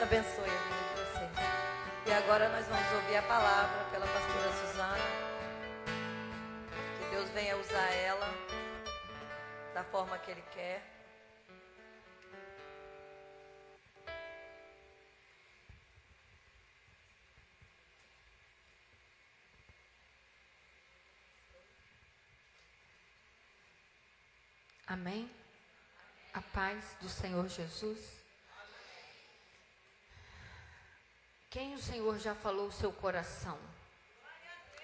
abençoe a vida de vocês. E agora nós vamos ouvir a palavra pela pastora Suzana. Que Deus venha usar ela da forma que Ele quer. Amém? A paz do Senhor Jesus. Quem o Senhor já falou o seu coração?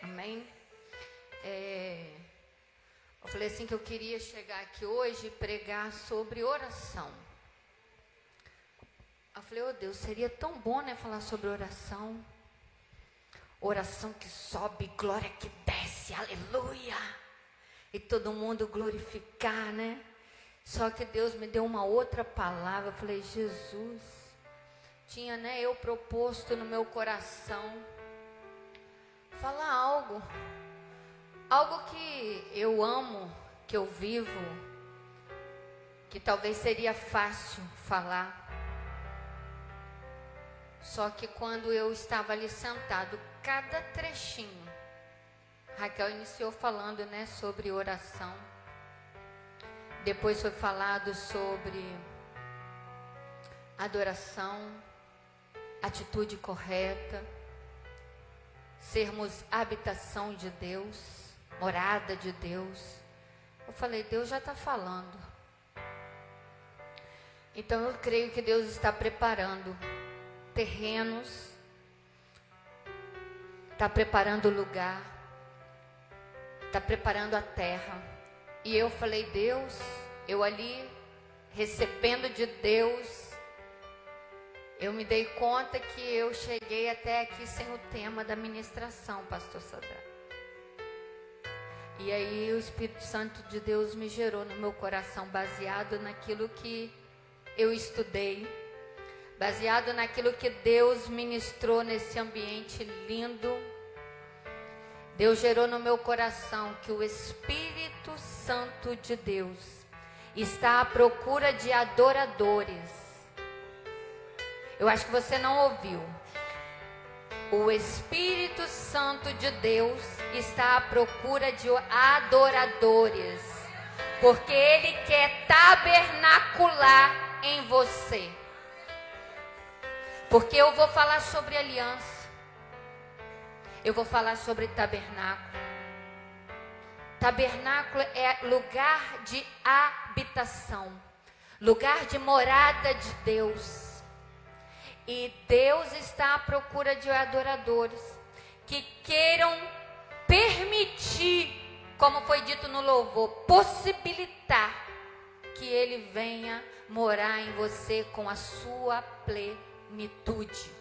Amém? Eu falei assim que eu queria chegar aqui hoje e pregar sobre oração. Eu falei, oh Deus, seria tão bom, né, falar sobre oração. Oração que sobe, glória que desce, aleluia. E todo mundo glorificar, né? Só que Deus me deu uma outra palavra. Eu falei, Jesus, tinha, né, eu proposto no meu coração falar algo que eu amo, que eu vivo, que talvez seria fácil falar. Só que quando eu estava ali sentado, cada trechinho, Raquel iniciou falando, né, sobre oração. Depois foi falado sobre adoração, atitude correta, sermos habitação de Deus, morada de Deus. Eu falei, Deus já está falando. Então eu creio que Deus está preparando terrenos, está preparando lugar, está preparando a terra. E eu falei, Deus, eu ali recebendo de Deus, eu me dei conta que eu cheguei até aqui sem o tema da ministração, pastor Sadra. E aí o Espírito Santo de Deus me gerou no meu coração, baseado naquilo que eu estudei, baseado naquilo que Deus ministrou nesse ambiente lindo. Deus gerou no meu coração que o Espírito Santo de Deus está à procura de adoradores. Eu acho que você não ouviu. O Espírito Santo de Deus está à procura de adoradores, porque Ele quer tabernacular em você. Porque eu vou falar sobre aliança. Eu vou falar sobre tabernáculo. Tabernáculo é lugar de habitação, lugar de morada de Deus. E Deus está à procura de adoradores que queiram permitir, como foi dito no louvor, possibilitar que Ele venha morar em você com a sua plenitude.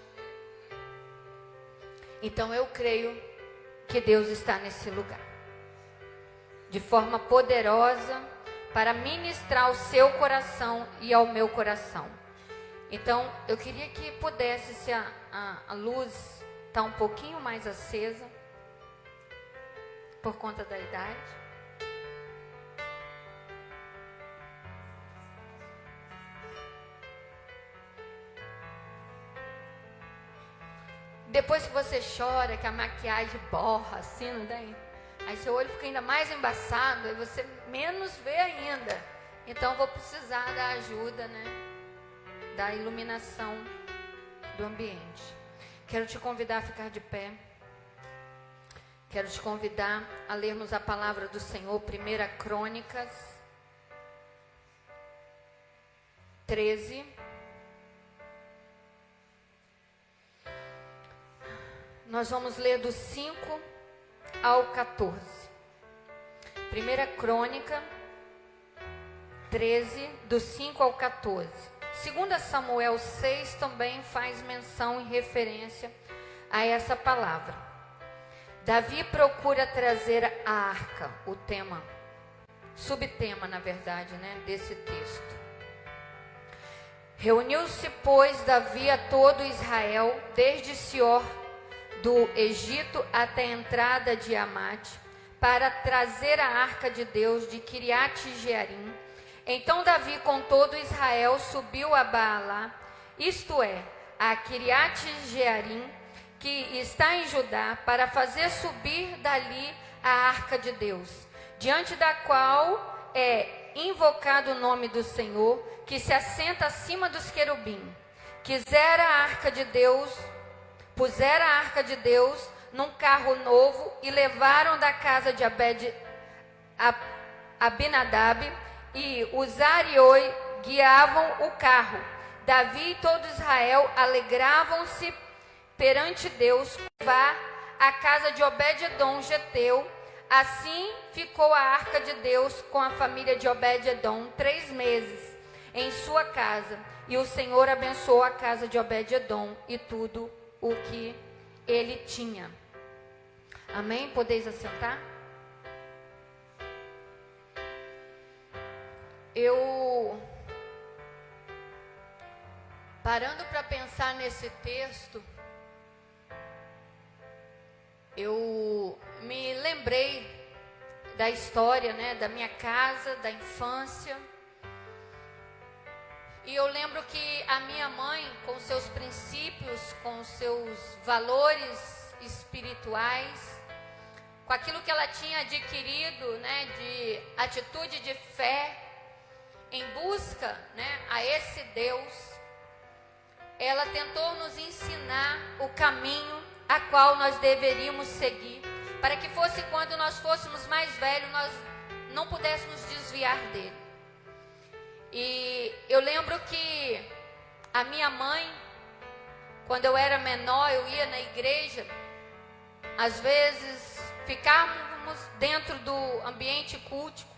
Então eu creio que Deus está nesse lugar, de forma poderosa, para ministrar ao seu coração e ao meu coração. Então eu queria que pudesse, se a luz está um pouquinho mais acesa, por conta da idade. Depois que você chora, que a maquiagem borra, assim, não tem? Aí seu olho fica ainda mais embaçado, aí você menos vê ainda. Então vou precisar da ajuda, né? Da iluminação do ambiente. Quero te convidar a ficar de pé. Quero te convidar a lermos a palavra do Senhor, 1 Crônicas 13. Nós vamos ler do 5 ao 14. 1 Crônica 13, do 5 ao 14. 2 Samuel 6 também faz menção e referência a essa palavra. Davi procura trazer a arca, o tema, subtema na verdade, né, desse texto. Reuniu-se, pois, Davi a todo Israel, desde Sior do Egito até a entrada de Amate, para trazer a arca de Deus de Quiriate-Jearim. Então Davi com todo Israel subiu a Baalá, isto é, a Kiriat Jearim, que está em Judá, para fazer subir dali a arca de Deus, diante da qual é invocado o nome do Senhor, que se assenta acima dos querubim. Pusera a arca de Deus num carro novo e levaram da casa de Abinadab, e os Arioi guiavam o carro. Davi e todo Israel alegravam-se perante Deus, vá à casa de Obed-edom geteu. Assim ficou a arca de Deus com a família de Obed-edom 3 meses em sua casa, e o Senhor abençoou a casa de Obed-edom e tudo o que ele tinha. Amém? Podeis assentar? Parando para pensar nesse texto, eu me lembrei da história, né, da minha casa, da infância. E eu lembro que a minha mãe, com seus princípios, com seus valores espirituais, com aquilo que ela tinha adquirido, né, de atitude de fé, em busca, né, a esse Deus, ela tentou nos ensinar o caminho a qual nós deveríamos seguir, para que fosse quando nós fôssemos mais velhos, nós não pudéssemos desviar dele. E eu lembro que a minha mãe, quando eu era menor, eu ia na igreja, às vezes ficávamos dentro do ambiente cultico,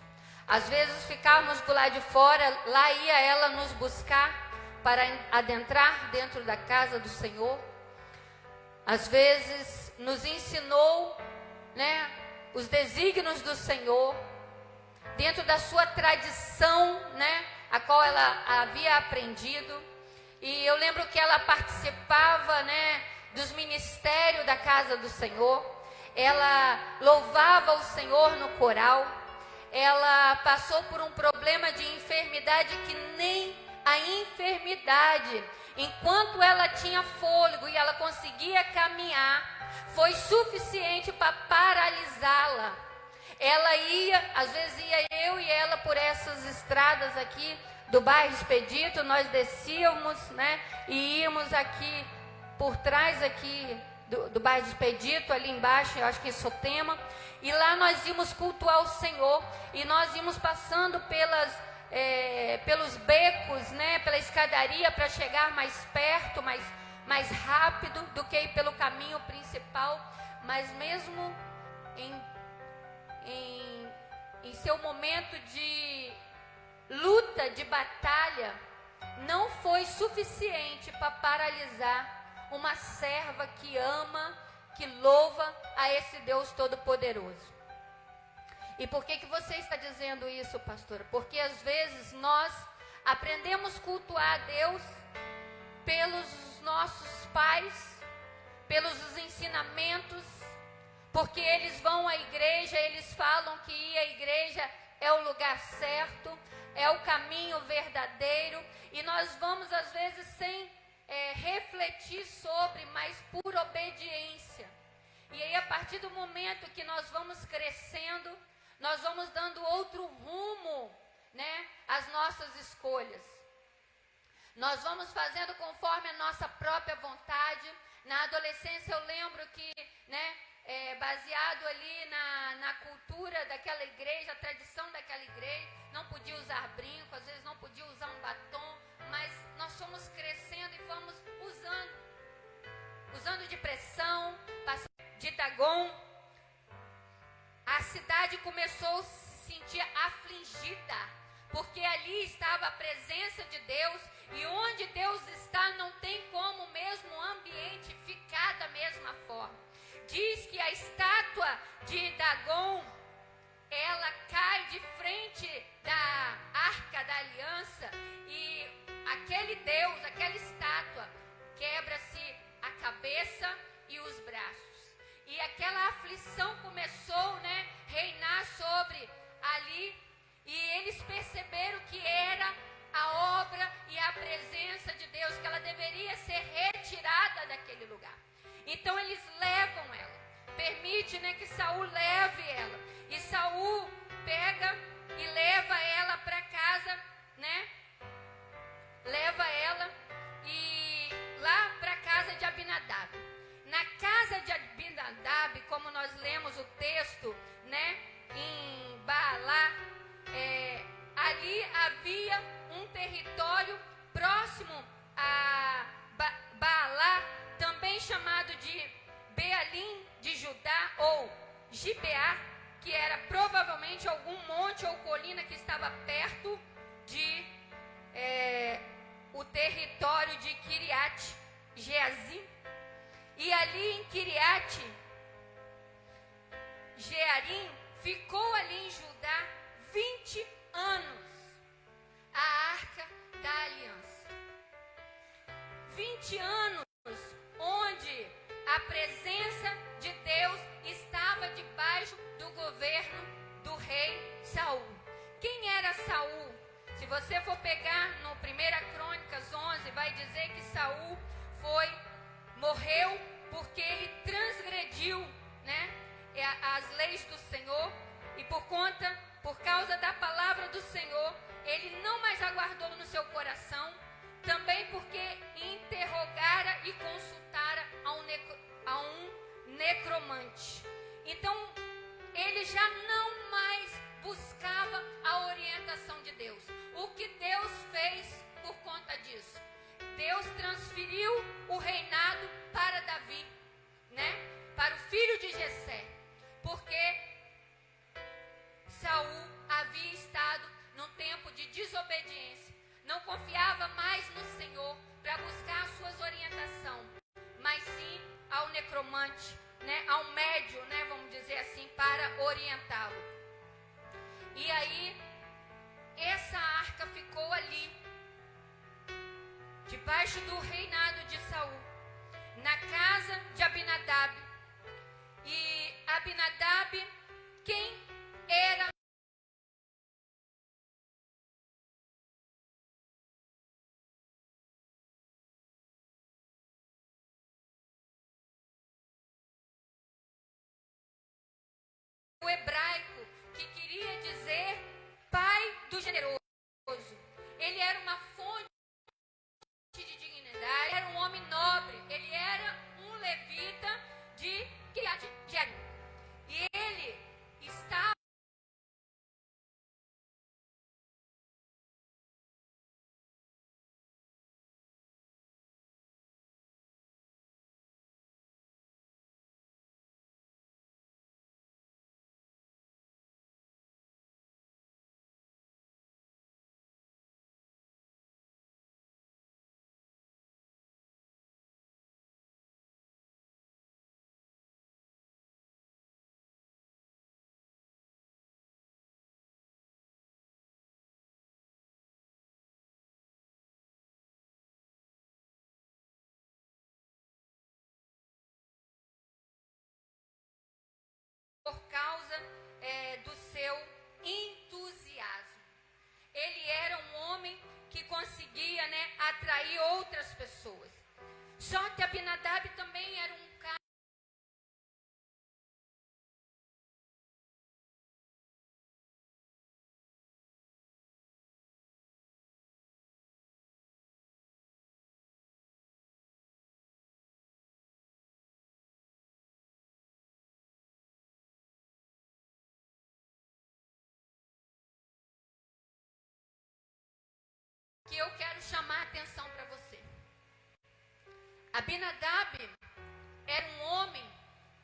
às vezes ficávamos do lado de fora, lá ia ela nos buscar para adentrar dentro da casa do Senhor. Às vezes nos ensinou, né, os desígnios do Senhor, dentro da sua tradição, né, a qual ela havia aprendido. E eu lembro que ela participava, né, dos ministérios da casa do Senhor. Ela louvava o Senhor no coral. Ela passou por um problema de enfermidade que nem a enfermidade, enquanto ela tinha fôlego e ela conseguia caminhar, foi suficiente para paralisá-la. Ela ia, às vezes ia eu e ela por essas estradas aqui do bairro Expedito, nós descíamos, né, e íamos aqui por trás aqui do bairro Expedito, ali embaixo, eu acho que em Sotema, e lá nós íamos cultuar o Senhor, e nós íamos passando pelos becos, né, pela escadaria, para chegar mais perto, mais rápido do que ir pelo caminho principal. Mas mesmo em seu momento de luta, de batalha, não foi suficiente para paralisar uma serva que ama, que louva a esse Deus Todo-Poderoso. E por que você está dizendo isso, pastora? Porque às vezes nós aprendemos a cultuar a Deus pelos nossos pais, pelos ensinamentos, porque eles vão à igreja, eles falam que ir à igreja é o lugar certo, é o caminho verdadeiro, e nós vamos às vezes sem refletir sobre, mas por obediência. E aí, a partir do momento que nós vamos crescendo, nós vamos dando outro rumo, né, às nossas escolhas. Nós vamos fazendo conforme a nossa própria vontade. Na adolescência eu lembro que, né, baseado ali na cultura daquela igreja, a tradição daquela igreja, não podia usar brinco, às vezes não podia usar um batom, mas nós fomos crescendo e fomos usando de pressão, passando de Dagon. A cidade começou a se sentir afligida, porque ali estava a presença de Deus, e onde Deus está não tem como o mesmo ambiente ficar da mesma forma. Diz que a estátua de Dagon, ela cai de frente da Arca da Aliança, e aquele Deus, aquela estátua, quebra-se a cabeça e os braços. E aquela aflição começou, né, reinar sobre ali, e eles perceberam que era a obra e a presença de Deus, que ela deveria ser retirada daquele lugar. Então eles levam ela, permite, né, que Saul leve ela, e Saul pega e leva ela para casa, né, leva ela e lá para a casa de Abinadab. Na casa de Abinadab, como nós lemos o texto, né, em Baalá, ali havia um território próximo a Baalá, também chamado de Bealim de Judá ou Gibeá, que era provavelmente algum monte ou colina que estava perto de o território de Kiriat Jearim. E ali em Kiriat Jearim ficou ali em Judá 20 anos a Arca da Aliança. 20 anos onde a presença de Deus estava debaixo do governo do rei Saul. Quem era Saul? Se você for pegar no 1 Crônicas 11, vai dizer que Saul morreu porque ele transgrediu, né, as leis do Senhor, e por causa da palavra do Senhor, ele não mais aguardou no seu coração, também porque interrogara e consultara a um necromante. Então, ele já não mais buscava a orientação de Deus. O que Deus fez por conta disso? Deus transferiu o reinado para Davi, né? Para o filho de Jessé, porque Saul havia estado num tempo de desobediência, não confiava mais no Senhor para buscar as suas orientações, mas sim ao necromante, né? Ao médio, né? Vamos dizer assim, para orientá-lo. E aí, essa arca ficou ali, debaixo do reinado de Saul, na casa de Abinadab. E Abinadab, quem era o hebraico, que queria dizer pai do generoso. Ele era uma fonte de dignidade, era um homem nobre, ele era um levita de Kiriat Jearim. E ele estava por causa do seu entusiasmo. Ele era um homem que conseguia, né, atrair outras pessoas. Só que Abinadab também era um cara que eu quero chamar a atenção para você. Abinadab era um homem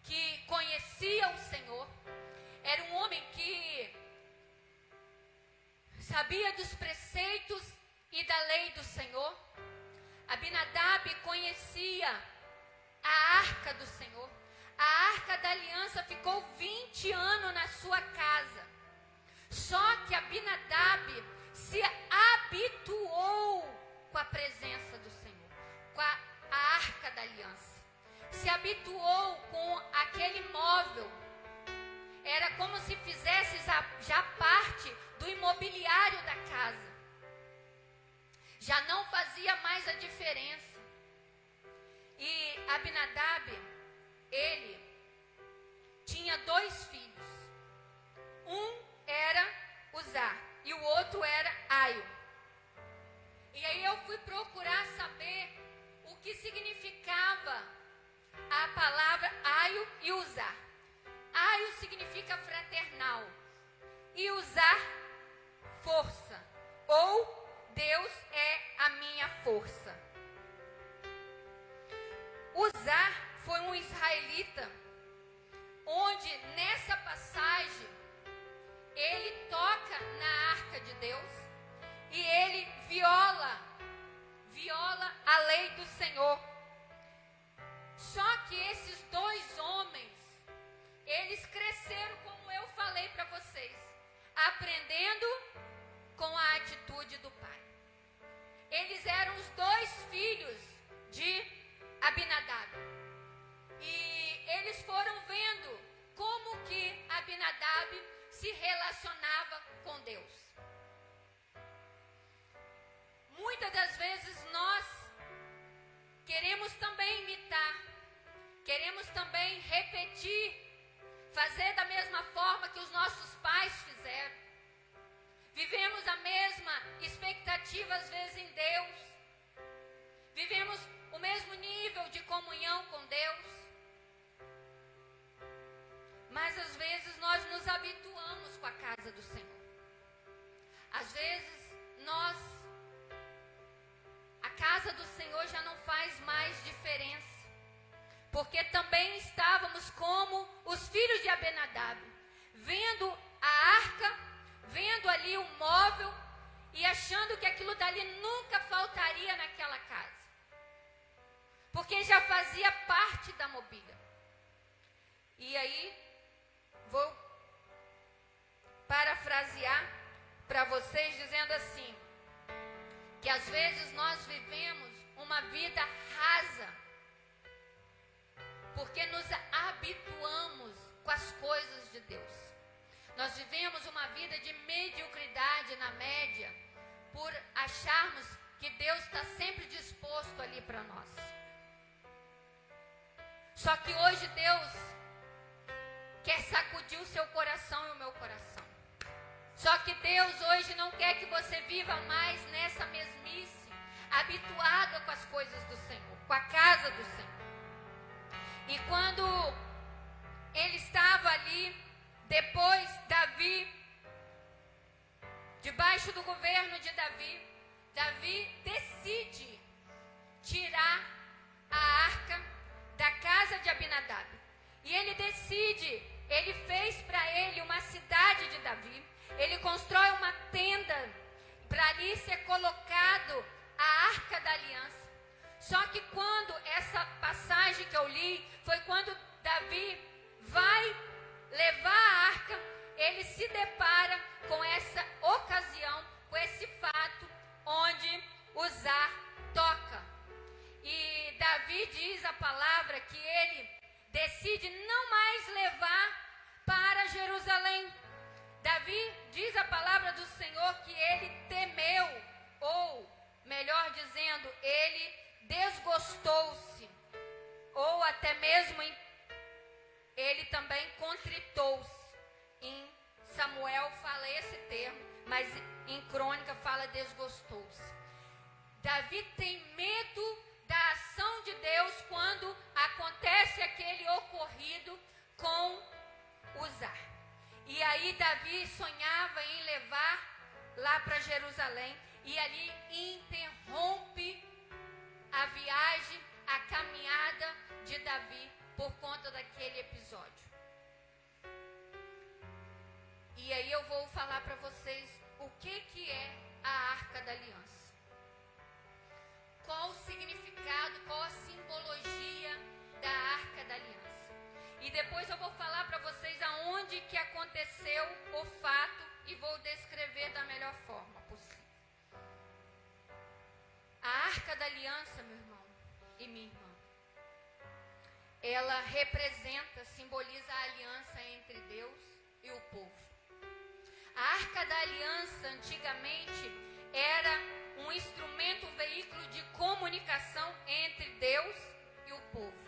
que conhecia o Senhor, era um homem que sabia dos preceitos e da lei do Senhor. Abinadab conhecia a arca do Senhor. A arca da aliança ficou 20 anos na sua casa. Só que Abinadab se habituou com a presença do Senhor, com a arca da aliança. Se habituou com aquele móvel. Era como se fizesse já parte do imobiliário da casa. Já não fazia mais a diferença. E Abinadab, ele tinha 2 filhos. Um era Uzá e o outro era Aio. E aí eu fui procurar saber o que significava a palavra Aio e Uzá. Aio significa fraternal e Uzá, força, ou Deus é a minha força. Uzá foi um israelita, onde nessa passagem ele toca na arca de Deus e ele viola a lei do Senhor. Só que esses 2 homens, eles cresceram, como eu falei para vocês, aprendendo com a atitude do pai. Eles eram os 2 filhos de Abinadab. E eles foram vendo como que Abinadab se relacionava com Deus. Muitas das vezes nós queremos também imitar, queremos também repetir, fazer da mesma forma que os nossos pais fizeram. Vivemos a mesma expectativa às vezes em Deus. Vivemos o mesmo nível de comunhão com Deus. Mas às vezes nós nos habituamos com a casa do Senhor. Às vezes a casa do Senhor já não faz mais diferença. Porque também estávamos como os filhos de Abinadab, vendo a arca, vendo ali o móvel e achando que aquilo dali nunca faltaria naquela casa. Porque já fazia parte da mobília. E aí, vou parafrasear para vocês dizendo assim, que às vezes nós vivemos uma vida rasa, porque nos habituamos com as coisas de Deus. Nós vivemos uma vida de mediocridade na média, por acharmos que Deus está sempre disposto ali para nós. Só que hoje Deus quer sacudir o seu coração e o meu coração. Só que Deus hoje não quer que você viva mais nessa mesmice, habituada com as coisas do Senhor, com a casa do Senhor. E quando ele estava ali, depois Davi, debaixo do governo de Davi, Davi decide tirar a arca da casa de Abinadab. E ele decide, ele fez para ele uma cidade de Davi, ele constrói uma tenda para ali ser colocado a arca da aliança. Só que quando essa passagem que eu li, foi quando Davi vai levar a arca, ele se depara com essa ocasião, com esse fato, onde Uzá toca. E Davi diz a palavra que ele decide não mais levar para Jerusalém. Davi diz a palavra do Senhor que ele temeu, ou melhor dizendo, ele desgostou-se, ou até mesmo ele também contritou-se. Em Samuel fala esse termo, mas em Crônica fala desgostou-se. Davi tem medo da ação de Deus quando acontece aquele ocorrido com Uzá. E aí Davi sonhava em levar lá para Jerusalém, e ali interrompe a viagem, a caminhada de Davi por conta daquele episódio. E aí eu vou falar para vocês o que é a Arca da Aliança. Qual o significado, qual a simbologia da Arca da Aliança. E depois eu vou falar para vocês aonde que aconteceu o fato e vou descrever da melhor forma possível. A Arca da Aliança, meu irmão e minha irmã, ela representa, simboliza a aliança entre Deus e o povo. A Arca da Aliança, antigamente, era um instrumento, um veículo de comunicação entre Deus e o povo.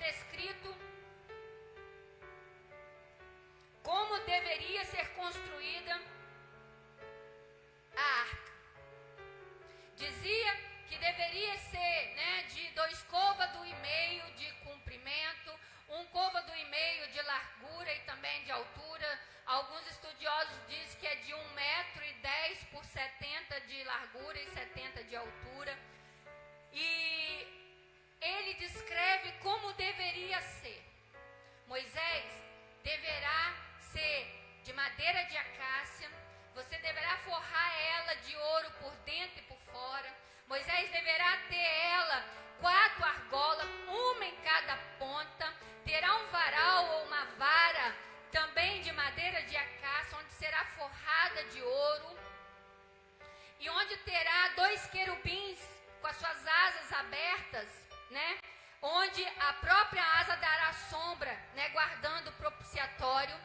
descrito como deveria ser construída a arca. Dizia que deveria ser, de 2 côvados e meio de comprimento, 1 côvado e meio de largura e também de altura. Alguns estudiosos dizem que é de 1,10 m por 70 de largura e 70 de altura. E ele descreve como deveria ser. Moisés deverá ser de madeira de acácia, você deverá forrar ela de ouro por dentro e por fora. Moisés deverá ter ela 4 argolas, uma em cada ponta, terá um varal ou uma vara também de madeira de acácia, onde será forrada de ouro, e onde terá 2 querubins com as suas asas abertas, onde a própria asa dará sombra, guardando o propiciatório.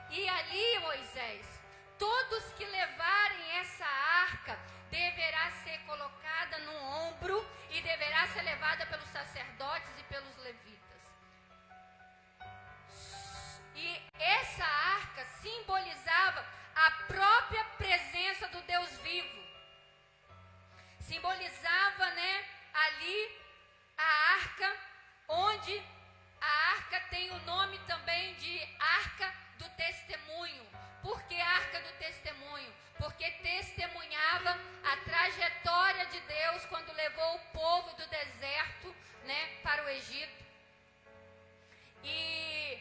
E ali, Moisés, todos que levarem essa arca deverá ser colocada no ombro e deverá ser levada pelos sacerdotes e pelos levitas. E essa arca simbolizava a própria presença do Deus vivo. Simbolizava, ali a arca, onde a arca tem o nome também de Arca do Testemunho. Por que Arca do Testemunho? Porque testemunhava a trajetória de Deus quando levou o povo do deserto, para o Egito. E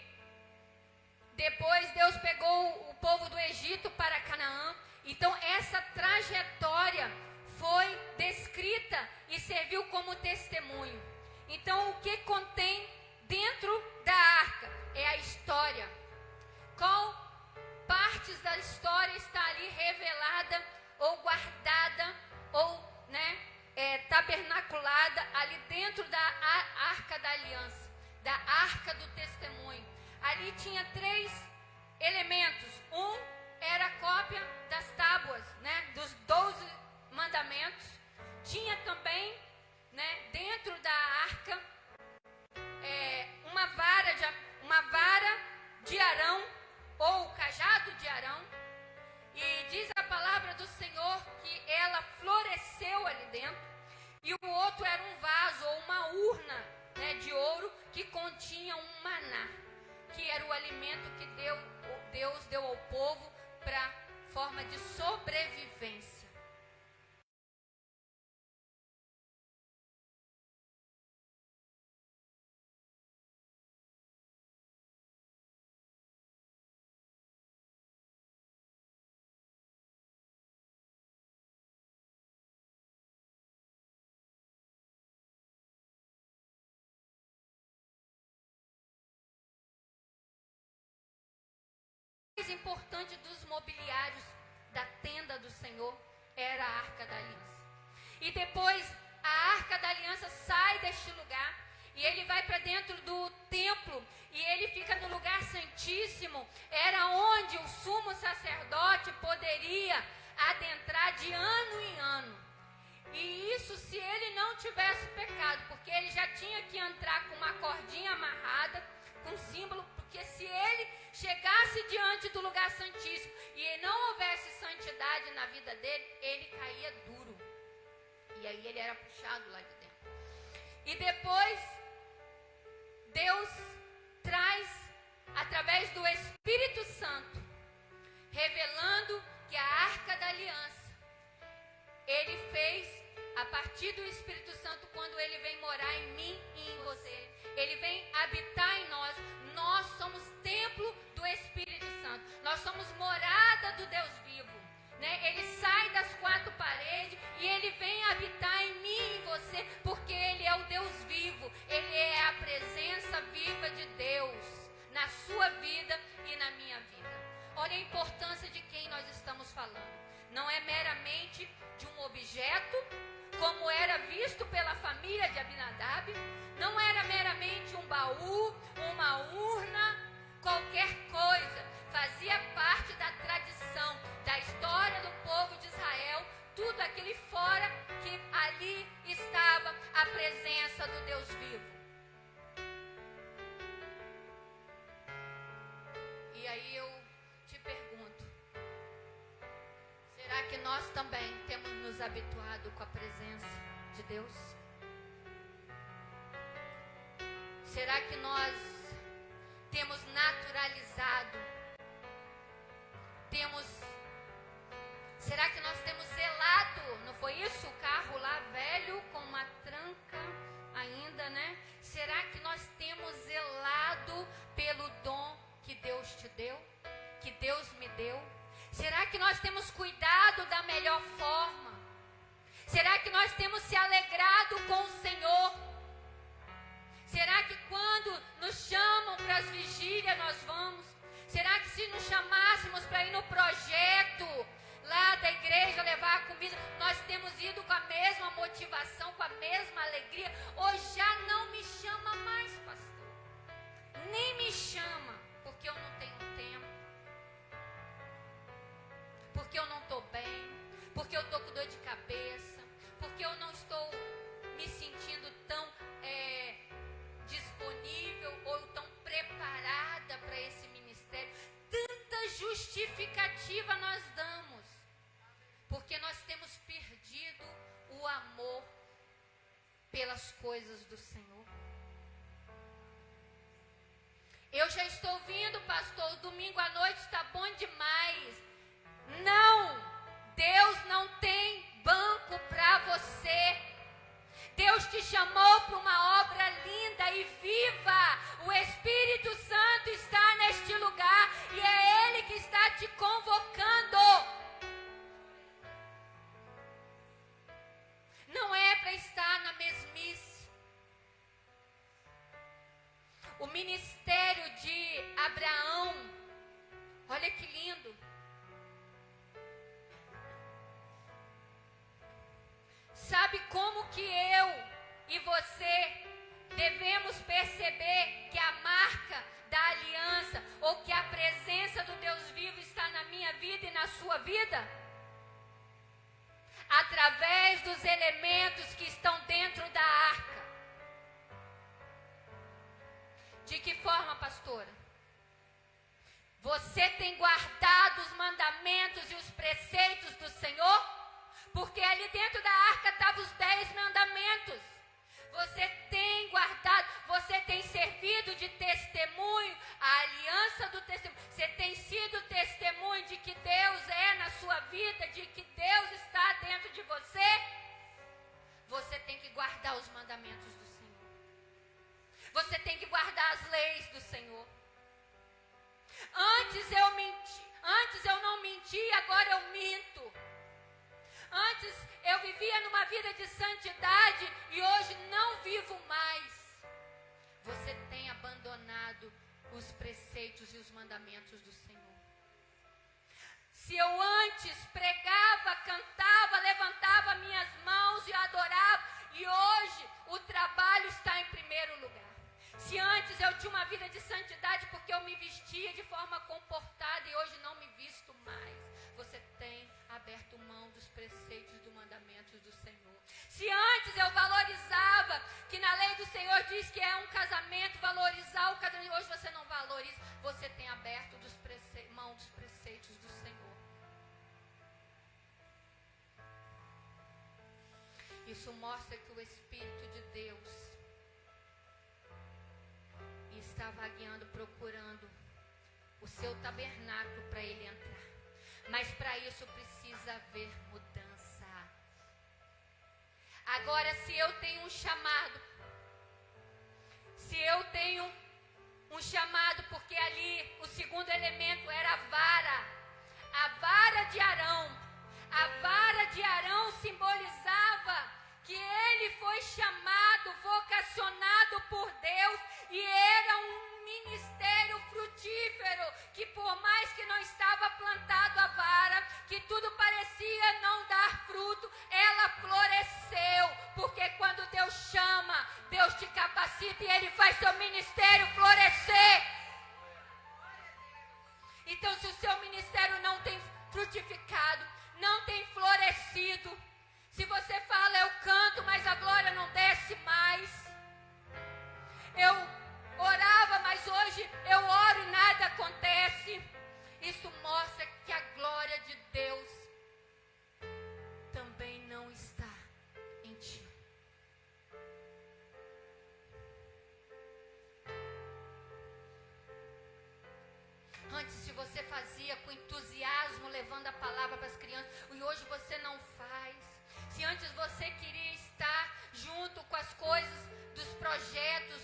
depois Deus pegou o povo do Egito para Canaã. Então essa trajetória foi descrita e serviu como testemunho. Então o que contém dentro da arca é a história. Qual partes da história está ali revelada ou guardada ou tabernaculada ali dentro da arca da aliança, da arca do testemunho. Ali tinha 3 elementos. Um era a cópia das tábuas, dos 12 mandamentos. Tinha também, dentro da arca, uma vara de Arão, ou o cajado de Arão. E diz a palavra do Senhor que ela floresceu ali dentro. E o outro era um vaso ou uma urna, de ouro que continha um maná, que era o alimento que Deus deu ao povo para forma de sobrevivência. O mais importante dos mobiliários da tenda do Senhor era a Arca da Aliança. E depois a Arca da Aliança sai deste lugar e ele vai para dentro do templo e ele fica no lugar santíssimo. Era onde o sumo sacerdote poderia adentrar de ano em ano. E isso se ele não tivesse pecado, porque ele já tinha que entrar com uma cordinha amarrada, com símbolo, porque se ele chegasse diante do lugar santíssimo e não houvesse santidade na vida dele, ele caía duro. E aí ele era puxado lá de dentro. E depois, Deus traz, através do Espírito Santo, revelando que a Arca da Aliança, ele fez a partir do Espírito Santo, quando ele vem morar em mim e em você. Ele vem habitar em nós. Nós somos templo do Espírito Santo. Nós somos morada do Deus vivo. Ele sai das 4 paredes e ele vem habitar em mim e em você, porque ele é o Deus vivo. Ele é a presença viva de Deus na sua vida e na minha vida. Olha a importância de quem nós estamos falando. Não é meramente de um objeto, como era visto pela família de Abinadab. Não era meramente um baú, uma urna, qualquer coisa. Fazia parte da tradição, da história do povo de Israel. Tudo aquilo fora, que ali estava a presença do Deus vivo. Será que nós também temos nos habituado com a presença de Deus? Será que nós temos naturalizado? Será que nós temos zelado? Não foi isso? O carro lá velho com uma tranca ainda, né? Será que nós temos zelado pelo dom que Deus te deu? Que Deus me deu? Será que nós temos cuidado da melhor forma? Será que nós temos se alegrado com o Senhor? Será que quando nos chamam para as vigílias nós vamos? Será que se nos chamássemos para ir no projeto lá da igreja levar a comida, nós temos ido com a mesma motivação, com a mesma alegria? Ou já não me chama mais, pastor? Nem me chama, porque eu não tenho tempo, porque eu não estou bem, porque eu estou com dor de cabeça, porque eu não estou me sentindo tão disponível ou tão preparada para esse ministério. Tanta justificativa nós damos, porque nós temos perdido o amor pelas coisas do Senhor. Eu já estou vindo, pastor, domingo à noite está bom demais. Não, Deus não tem banco para você. Deus te chamou para uma obra linda e viva. O Espírito Santo está neste lugar e é Ele que está te convocando. Não é para estar na mesmice. O ministério de Abraão, olha que lindo. Sabe como que eu e você devemos perceber que a marca da aliança ou que a presença do Deus vivo está na minha vida e na sua vida? Através dos elementos que estão dentro da arca. De que forma, pastora? Você tem guardado os mandamentos e os preceitos do Senhor? Porque ali dentro da arca estavam os 10 mandamentos. Você tem guardado, você tem servido de testemunho, a aliança do testemunho. Você tem sido testemunho de que Deus é na sua vida, de que Deus está dentro de você. Você tem que guardar os mandamentos do Senhor. Você tem que guardar as leis do Senhor. Antes eu não menti, agora eu minto. Antes eu vivia numa vida de santidade e hoje não vivo mais. Você tem abandonado os preceitos e os mandamentos do Senhor. Se eu antes pregava, cantava, levantava minhas mãos e adorava, e hoje o trabalho está em primeiro lugar. Se antes eu tinha uma vida de santidade porque eu me vestia de forma comportada e hoje não me visto mais, você tem aberto mão dos preceitos dos mandamentos do Senhor. Se antes eu valorizava, que na lei do Senhor diz que é um casamento, valorizar o casamento, hoje você não valoriza, você tem aberto mão dos preceitos do Senhor. Isso mostra que o Espírito de Deus está vagueando, procurando o seu tabernáculo para ele entrar. Mas para isso precisa haver mudança. Agora, se eu tenho um chamado, porque ali o segundo elemento era a vara de Arão. A vara de Arão simbolizava que ele foi chamado, vocacionado por Deus, e era um ministério frutífero, que por mais que não estava plantado a vara, que tudo parecia não dar fruto, ela floresceu, porque quando Deus chama, Deus te capacita e Ele faz seu ministério florescer. Então, se o seu ministério não tem frutificado, não tem florescido, se você fala, eu canto, mas a glória não desce mais. Eu orava, mas hoje eu oro e nada acontece. Isso mostra que a glória de Deus você fazia com entusiasmo, levando a palavra para as crianças, e hoje você não faz. Se antes você queria estar junto com as coisas, dos projetos,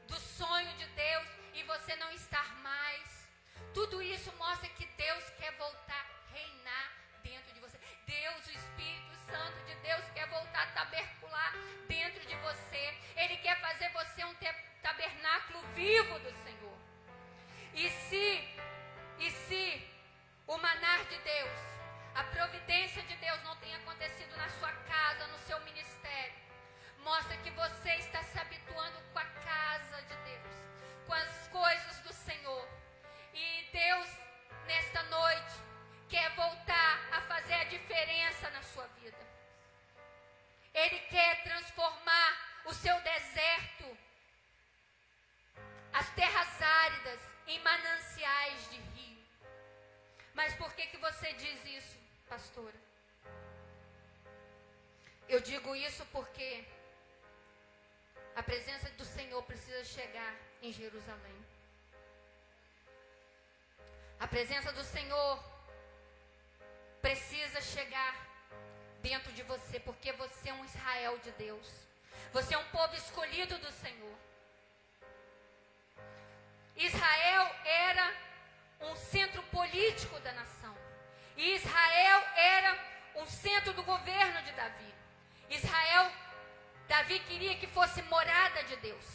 do sonho de Deus, e você não está mais. Tudo isso mostra que Deus quer voltar a reinar dentro de você. Deus, o Espírito Santo de Deus, quer voltar a tabercular dentro de você. Ele quer fazer você um tabernáculo vivo do Senhor. E se o manar de Deus, a providência de Deus não tem acontecido na sua casa, no seu ministério, mostra que você está se habituando com a casa de Deus, com as coisas do Senhor. E Deus, nesta noite, quer voltar a fazer a diferença na sua vida. Ele quer transformar o seu deserto, as terras áridas, em mananciais de rio. Mas por que você diz isso, pastora? Eu digo isso porque a presença do Senhor precisa chegar em Jerusalém. A presença do Senhor precisa chegar dentro de você, porque você é um Israel de Deus. Você é um povo escolhido do Senhor. Israel era um centro político da nação. E Israel era um centro do governo de Davi. Davi queria que fosse morada de Deus.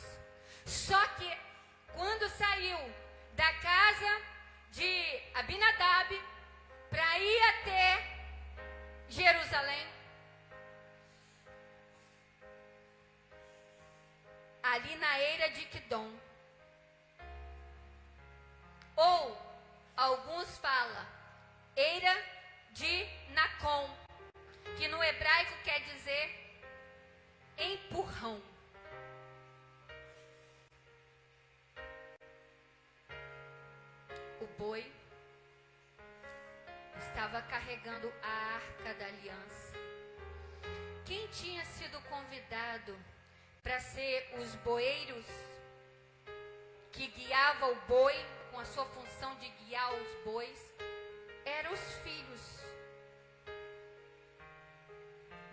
Só que quando saiu da casa de Abinadab para ir até Jerusalém, ali na eira de Quidom, ou alguns falam eira de Nacon, que no hebraico quer dizer empurrão. O boi estava carregando a arca da aliança. Quem tinha sido convidado para ser os boeiros que guiava o boi, com a sua função de guiar os bois, eram os filhos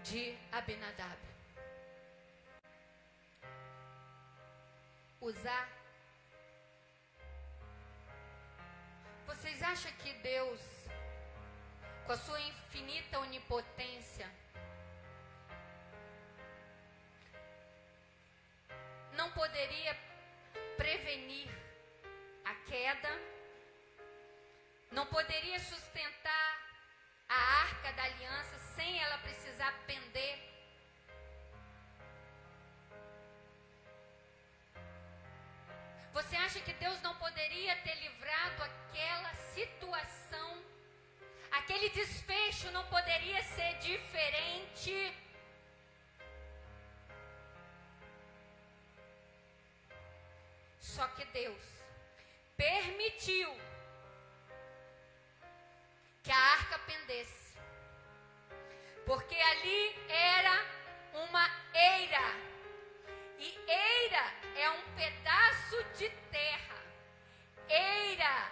de Abinadab. Uzá. Vocês acham que Deus, com a sua infinita onipotência, não poderia prevenir a queda? Não poderia sustentar a arca da aliança sem ela precisar pender? Você acha que Deus não poderia ter livrado aquela situação? Aquele desfecho não poderia ser diferente? Só que Deus permitiu que a arca pendesse, porque ali era uma eira. E eira é um pedaço de terra. Eira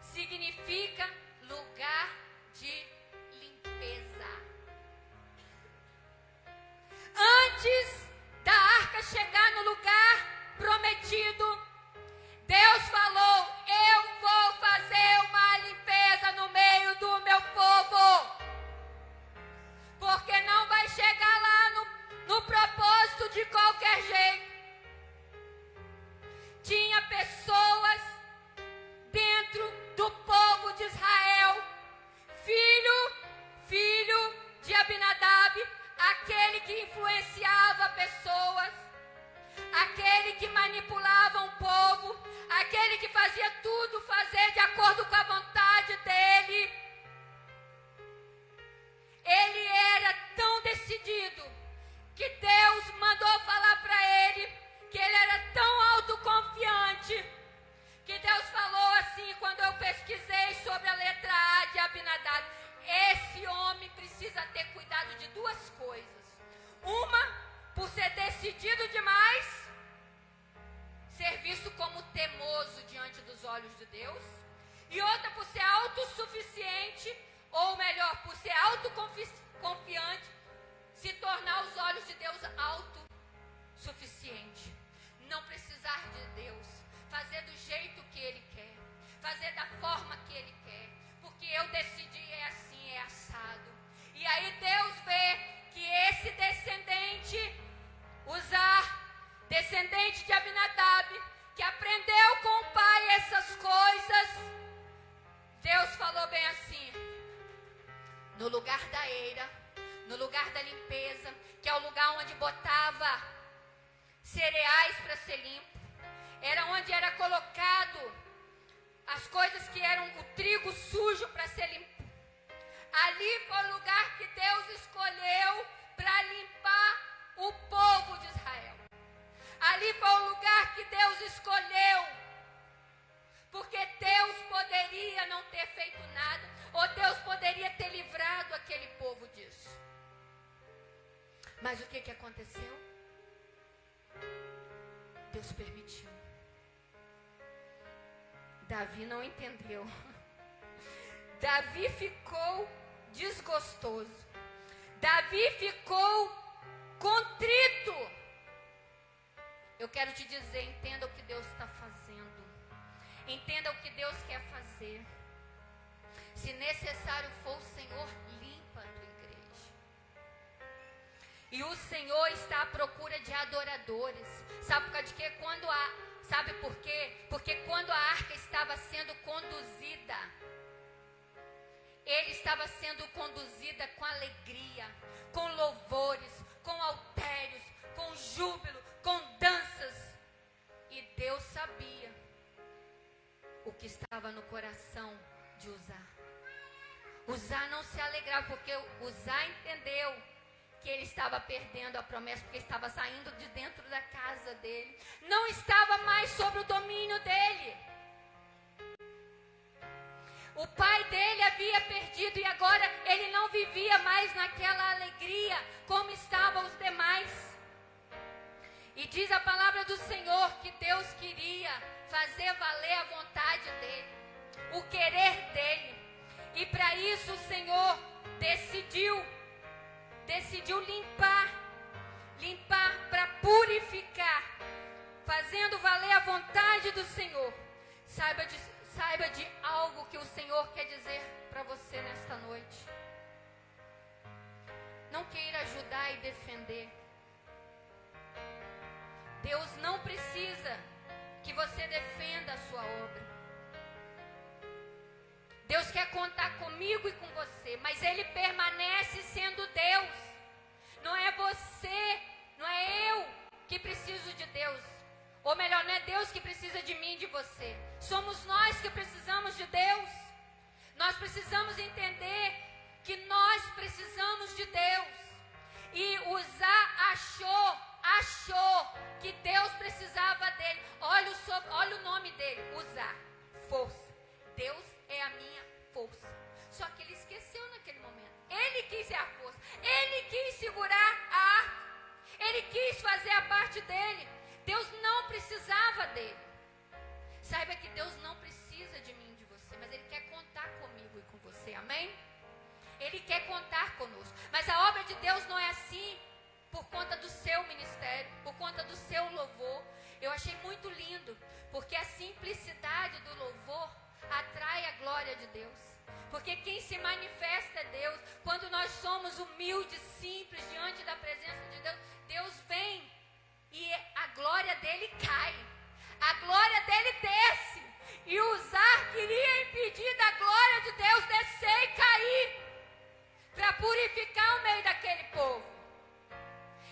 significa lugar de limpeza. Antes da arca chegar no lugar prometido, Deus falou: eu vou fazer uma limpeza no meio do meu povo. Porque não vai chegar lá no propósito de qualquer jeito. Tinha pessoas dentro do povo de Israel, filho de Abinadab, aquele que influenciava pessoas, aquele que manipulava um povo, aquele que fazia tudo fazer de acordo com a vontade dele. Ele era tão decidido que Deus mandou falar para ele que ele era tão autoconfiante que Deus falou assim, quando eu pesquisei sobre a letra A de Abinadab: esse homem precisa ter cuidado de duas coisas. Uma, por ser decidido demais, ser visto como temoso diante dos olhos de Deus. e outra por ser autossuficiente, ou melhor, por ser autoconfiante, se tornar aos olhos de Deus autossuficiente. Não precisar de Deus, fazer do jeito que Ele quer, fazer da forma que Ele quer, porque eu decidi, é assim, é assado. E aí Deus vê que esse descendente, descendente de Abinadab, que aprendeu com o pai essas coisas, Deus falou bem assim: no lugar da eira, no lugar da limpeza, que é o lugar onde botava cereais para ser limpo, era onde era colocado as coisas que eram o trigo sujo para ser limpo. Ali foi o lugar que Deus escolheu para limpar o povo de Israel. Ali foi o lugar que Deus escolheu, porque Deus poderia não ter feito nada, ou Deus poderia ter livrado aquele povo disso. Mas o que aconteceu? Deus permitiu. Davi não entendeu. Davi ficou desgostoso. Davi ficou contrito. Eu quero te dizer, entenda o que Deus está fazendo. Entenda o que Deus quer fazer. Se necessário for, o Senhor limpa a tua igreja. E o Senhor está à procura de adoradores. Sabe por causa de quê? Sabe por quê? Porque quando a arca estava sendo conduzida, ele estava sendo conduzida com alegria, com louvores, com altérios, com júbilo, com danças. E Deus sabia o que estava no coração de Uzá. Uzá não se alegrava, porque Uzá entendeu que ele estava perdendo a promessa, porque estava saindo de dentro da casa dele. Não estava mais sob o domínio dele. O pai dele havia perdido e agora ele não vivia mais naquela alegria como estavam os demais. E diz a palavra do Senhor que Deus queria fazer valer a vontade dele, o querer dele. E para isso o Senhor decidiu limpar para purificar, fazendo valer a vontade do Senhor. Saiba de algo que o Senhor quer dizer para você nesta noite. Não queira ajudar e defender. Deus não precisa que você defenda a sua obra. Deus quer contar comigo e com você, mas Ele permanece sendo Deus. Não é você, não é eu que preciso de Deus. Ou melhor, não é Deus que precisa de mim e de você. Somos nós que precisamos de Deus. Nós precisamos entender que nós precisamos de Deus. E Uzá achou que Deus precisava dele. Olha o nome dele, Uzá, força. Deus é a minha força. Só que ele esqueceu naquele momento. Ele quis ser a força. Ele quis segurar a arca. Ele quis fazer a parte dele. Deus não precisava dele. Saiba que Deus não precisa de mim e de você, mas Ele quer contar comigo e com você, amém? Ele quer contar conosco. Mas a obra de Deus não é assim por conta do seu ministério, por conta do seu louvor. Eu achei muito lindo, porque a simplicidade do louvor atrai a glória de Deus. Porque quem se manifesta é Deus. Quando nós somos humildes, simples, diante da presença de Deus, Deus vem e a glória dele cai. A glória dele desce. E Uzá queria impedir da glória de Deus descer e cair, para purificar o meio daquele povo.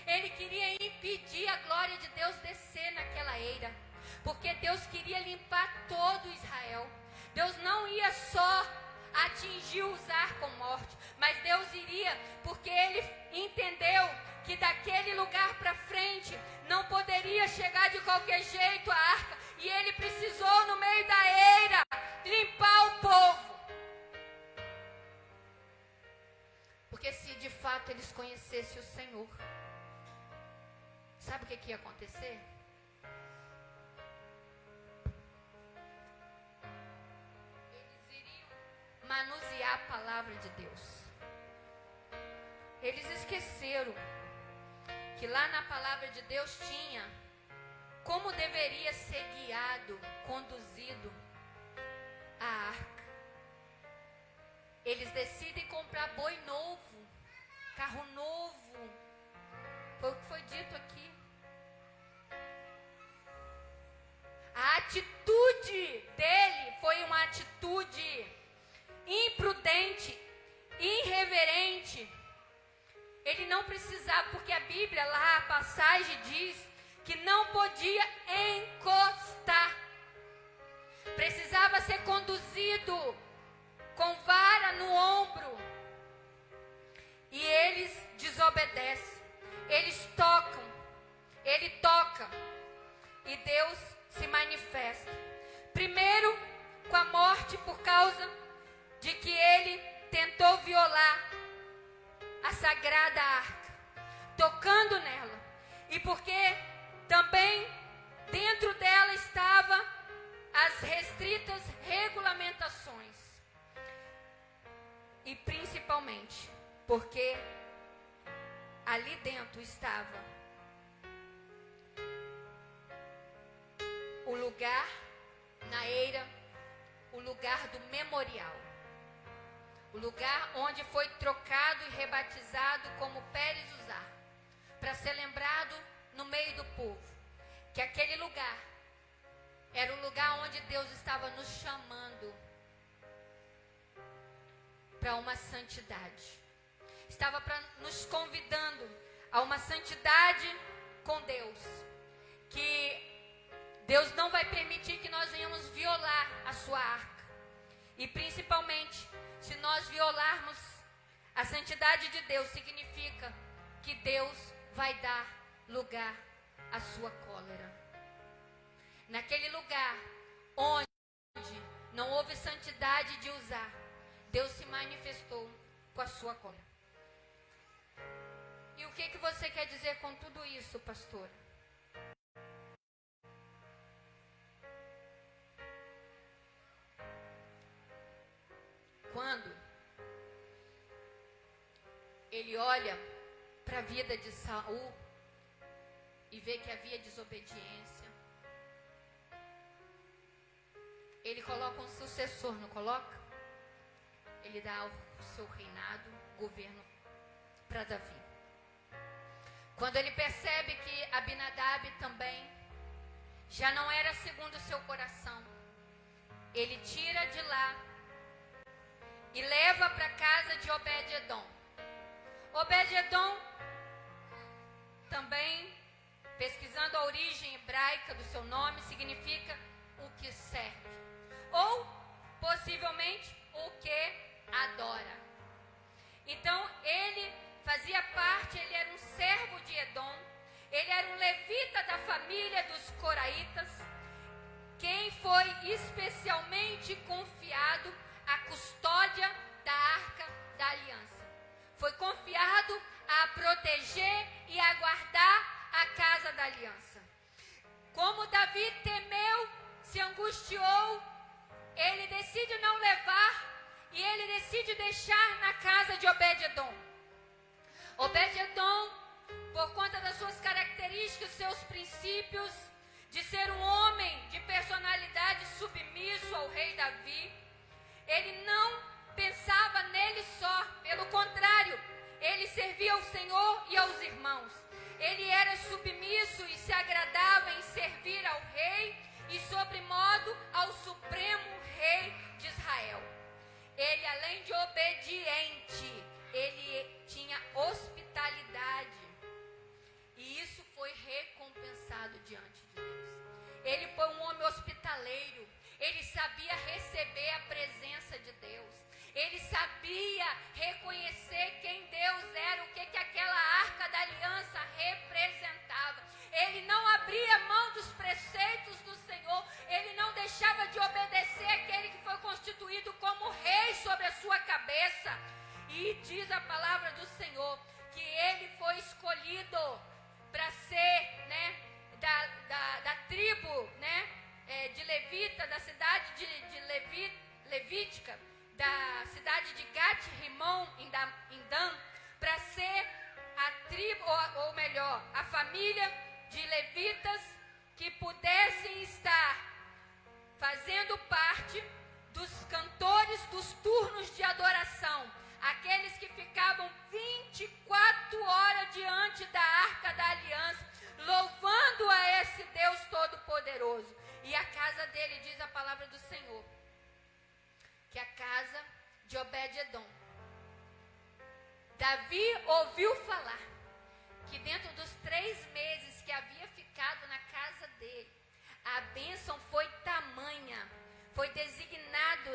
Ele queria impedir a glória de Deus descer naquela eira, porque Deus queria limpar todo Israel. Deus não ia só atingir Uzá com morte, mas Deus iria, porque ele entendeu que daquele lugar para frente não poderia chegar de qualquer jeito a arca, e ele precisou no meio da eira limpar o povo. Porque se de fato eles conhecessem o Senhor, sabe o que ia acontecer? Eles manusear a palavra de Deus. Eles esqueceram que lá na palavra de Deus tinha como deveria ser guiado, conduzido a arca. Eles decidem comprar boi novo, carro novo. Foi o que foi dito aqui. A atitude dele foi uma atitude imprudente, irreverente. Ele não precisava, porque a Bíblia lá, a passagem diz que não podia encostar. Precisava ser conduzido com vara no ombro. E eles desobedecem. Eles tocam. Ele toca. E Deus se manifesta. Primeiro, com a morte por causa de que ele tentou violar a sagrada arca, tocando nela. E porque também dentro dela estava as restritas regulamentações. E principalmente porque ali dentro estava o lugar na eira, o lugar do memorial. O lugar onde foi trocado e rebatizado como Pérez Uzá, para ser lembrado no meio do povo, que aquele lugar era o lugar onde Deus estava nos chamando para uma santidade. Estava nos convidando a uma santidade com Deus, que Deus não vai permitir que nós venhamos violar a sua arca. E principalmente, se nós violarmos a santidade de Deus, significa que Deus vai dar lugar à sua cólera. Naquele lugar onde não houve santidade de usar, Deus se manifestou com a sua cólera. E o que você quer dizer com tudo isso, pastor? Quando ele olha para a vida de Saul e vê que havia desobediência, ele coloca um sucessor, não coloca? Ele dá o seu reinado, governo para Davi. Quando ele percebe que Abinadab também já não era segundo o seu coração, ele tira de lá e leva para a casa de Obed-edom. Obed-edom, também, pesquisando a origem hebraica do seu nome, significa o que serve. Ou, possivelmente, o que adora. Então, ele fazia parte, ele era um servo de Edom, ele era um levita da família dos coraitas, quem foi especialmente confiado a custódia da Arca da Aliança. Foi confiado a proteger e a guardar a casa da aliança. Como Davi temeu, se angustiou, ele decide não levar e ele decide deixar na casa de Obed-edom. Obed-edom, por conta das suas características, seus princípios, de ser um homem de personalidade submisso ao rei Davi, ele não pensava nele só, pelo contrário, ele servia ao Senhor e aos irmãos. Ele era submisso e se agradava em servir ao rei e, sobremodo, ao supremo rei de Israel. Ele, além de obediente, ele tinha hospitalidade. E isso foi recompensado diante de Deus. Ele foi um homem hospitaleiro. Ele sabia receber a presença de Deus. Ele sabia reconhecer quem Deus era, o que aquela arca da aliança representava. Ele não abria mão dos preceitos do Senhor. Ele não deixava de obedecer aquele que foi constituído como rei sobre a sua cabeça. E diz a palavra do Senhor que ele foi escolhido para ser, da tribo, de Levita, da cidade de Levítica. da cidade de Gat-Rimon, em Dan, para ser a tribo, ou melhor, a família de levitas que pudessem estar fazendo parte dos cantores dos turnos de adoração, aqueles que ficavam 24 horas diante da Arca da Aliança, louvando a esse Deus Todo-Poderoso. E a casa dele, diz a palavra do Senhor, que a casa de Obed-Edom. Davi ouviu falar que dentro dos 3 meses que havia ficado na casa dele, a bênção foi tamanha, foi designado,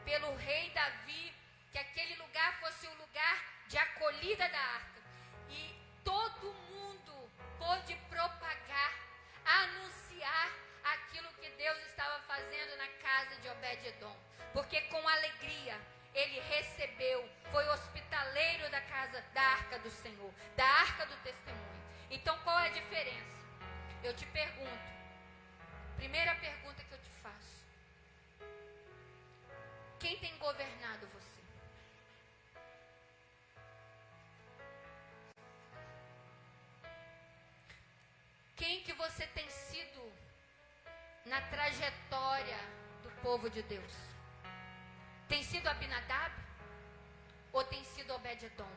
pelo rei Davi, que aquele lugar fosse o lugar de acolhida da arca. E todo mundo pôde propagar, anunciar aquilo que Deus estava fazendo na casa de Obed-Edom. Porque com alegria ele recebeu, foi hospitaleiro da casa, da arca do Senhor, da arca do testemunho. Então qual é a diferença? Eu te pergunto, primeira pergunta que eu te faço: quem tem governado você? Quem que você tem sido na trajetória do povo de Deus? Tem sido Abinadab? Ou tem sido Obed-Edom?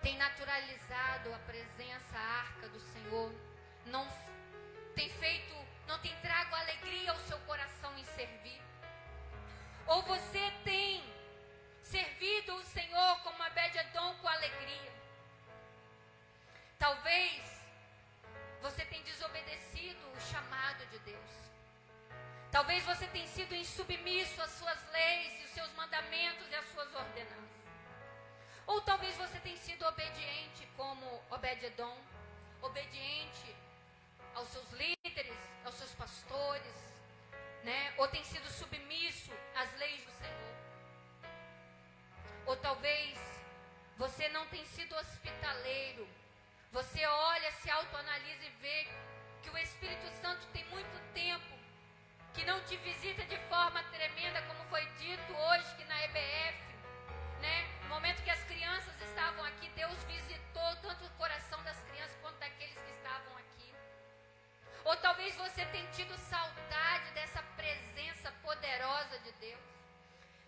Tem naturalizado a presença, a arca do Senhor? Não tem trago alegria ao seu coração em servir? Ou você tem servido o Senhor como Obed-Edom com alegria? Talvez você tenha desobedecido o chamado de Deus. Talvez você tenha sido insubmisso às suas leis e os seus mandamentos e às suas ordenanças. Ou talvez você tenha sido obediente como Obed-Edom, obediente aos seus líderes, aos seus pastores, ou tem sido submisso às leis do Senhor. Ou talvez você não tenha sido hospitaleiro. Você olha, se autoanalisa e vê que o Espírito Santo tem muito tempo que não te visita de forma tremenda, como foi dito hoje que na EBF, no momento que as crianças estavam aqui, Deus visitou tanto o coração das crianças quanto daqueles que estavam aqui. Ou talvez você tenha tido saudade dessa presença poderosa de Deus.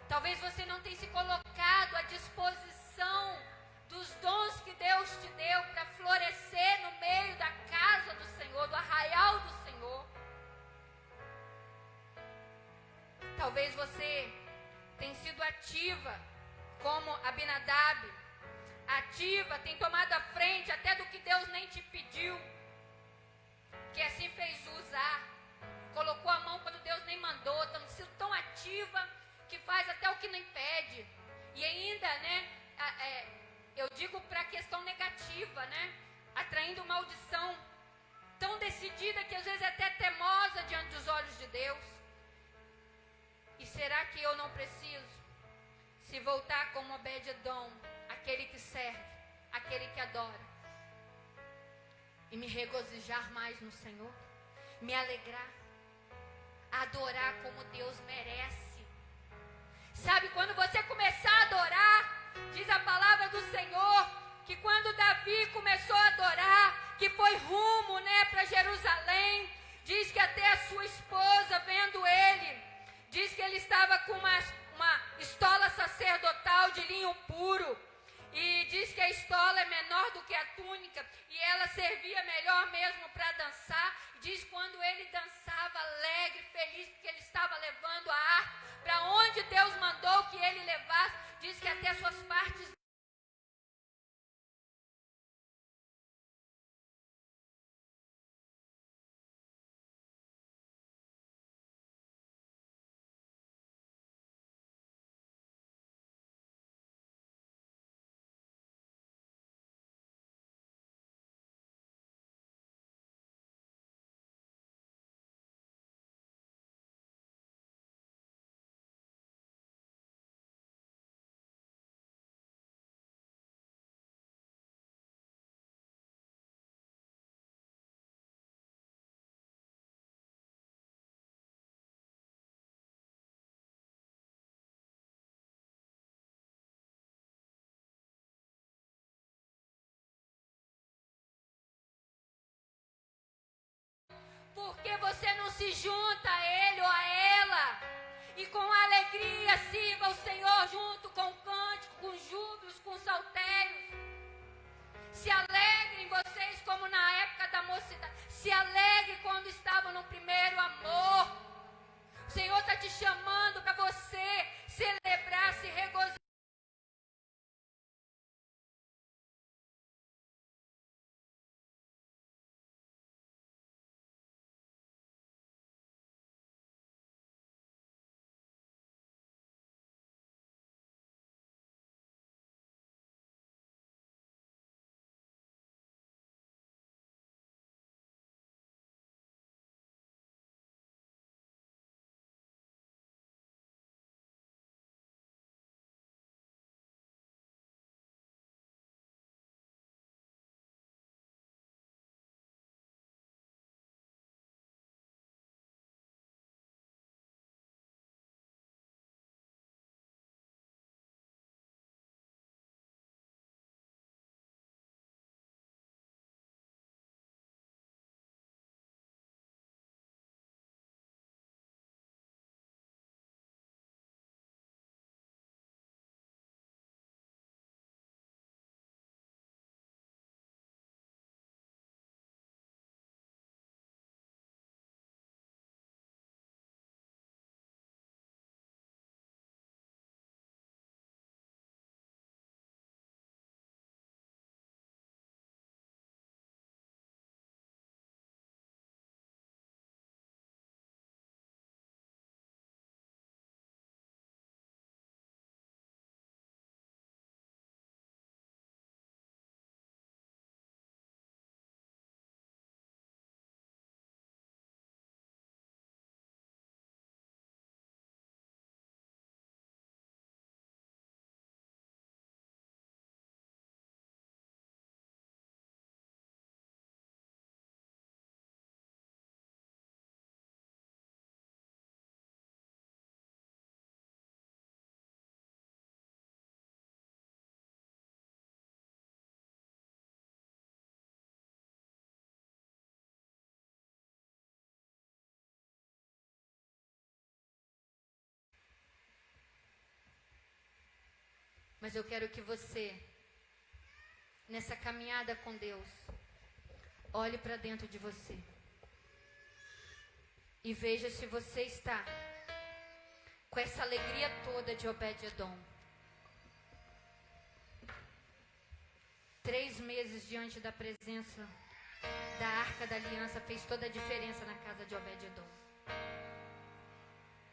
Talvez você não tenha se colocado à disposição dos dons que Deus te deu para florescer no meio da casa do Senhor, do arraial do Senhor. Talvez você tenha sido ativa como Abinadab, ativa, tem tomado a frente até do que Deus nem te pediu, que assim fez usar, colocou a mão quando Deus nem mandou, tem sido tão ativa que faz até o que não impede. E ainda, eu digo para a questão negativa, atraindo maldição, tão decidida que às vezes é até temosa diante dos olhos de Deus. E será que eu não preciso se voltar como Obed-Edom, aquele que serve, aquele que adora, e me regozijar mais no Senhor, me alegrar, adorar como Deus merece? Sabe, quando você começar a adorar, diz a palavra do Senhor, que quando Davi começou a adorar, que foi rumo, para Jerusalém, diz que até a sua esposa, vendo ele, diz que ele estava com uma estola sacerdotal de linho puro, e diz que a estola é menor do que a túnica, e ela servia melhor mesmo para dançar. Diz quando ele dançava alegre, feliz, porque ele estava levando a arca para onde Deus mandou que ele levasse, diz que até suas partes Por que você não se junta a ele ou a ela? E com alegria sirva o Senhor junto com cântico, com júbilos, com saltérios. Se alegrem vocês como na época da mocidade. Se alegre quando estavam no primeiro amor. O Senhor está te chamando para você celebrar, se regozijar. Mas eu quero que você, nessa caminhada com Deus, olhe para dentro de você e veja se você está com essa alegria toda de Obed-Edom. 3 meses diante da presença da Arca da Aliança fez toda a diferença na casa de Obed-Edom.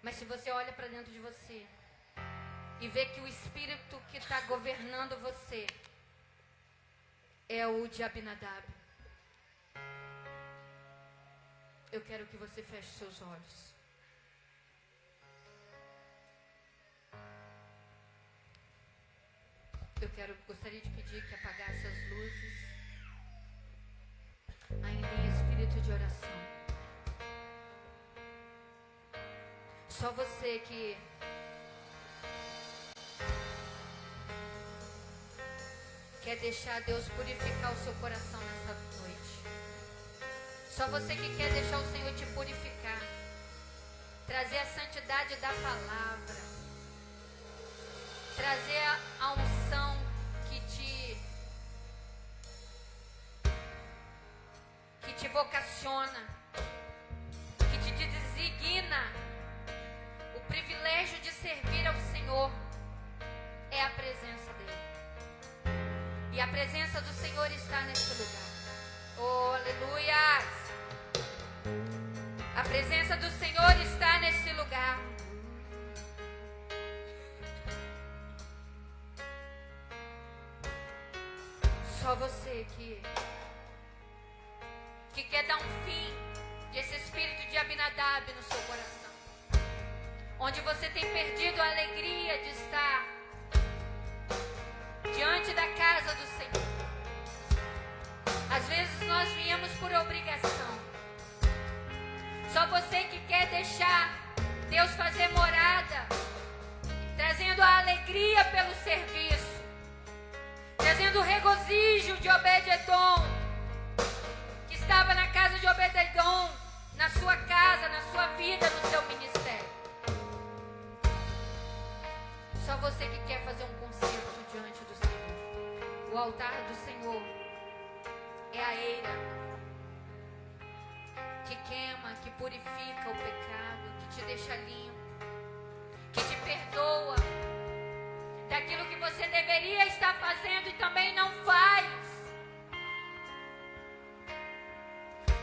Mas se você olha para dentro de você e vê que o espírito que está governando você é o de Abinadab, eu quero que você feche seus olhos. Gostaria de pedir que apagasse as luzes, ainda em espírito de oração. Só você que quer deixar Deus purificar o seu coração nessa noite. Só você que quer deixar o Senhor te purificar, trazer a santidade da palavra, trazer a unção que te vocaciona, que te designa. O privilégio de servir ao Senhor é a presença dele. E a presença do Senhor está nesse lugar. Oh, aleluia! A presença do Senhor está nesse lugar. Só você que quer dar um fim desse espírito de Abinadab no seu coração, onde você tem perdido a alegria de estar diante da casa do Senhor. Às vezes nós viemos por obrigação. Só você que quer deixar Deus fazer morada, trazendo a alegria pelo serviço, trazendo o regozijo de Obed-Edom, que estava na casa de Obed-Edom, na na sua casa, na sua vida, no seu ministério. Só você que quer fazer um concerto diante do Senhor. O altar do Senhor é a eira que queima, que purifica o pecado, que te deixa limpo, que te perdoa daquilo que você deveria estar fazendo e também não faz,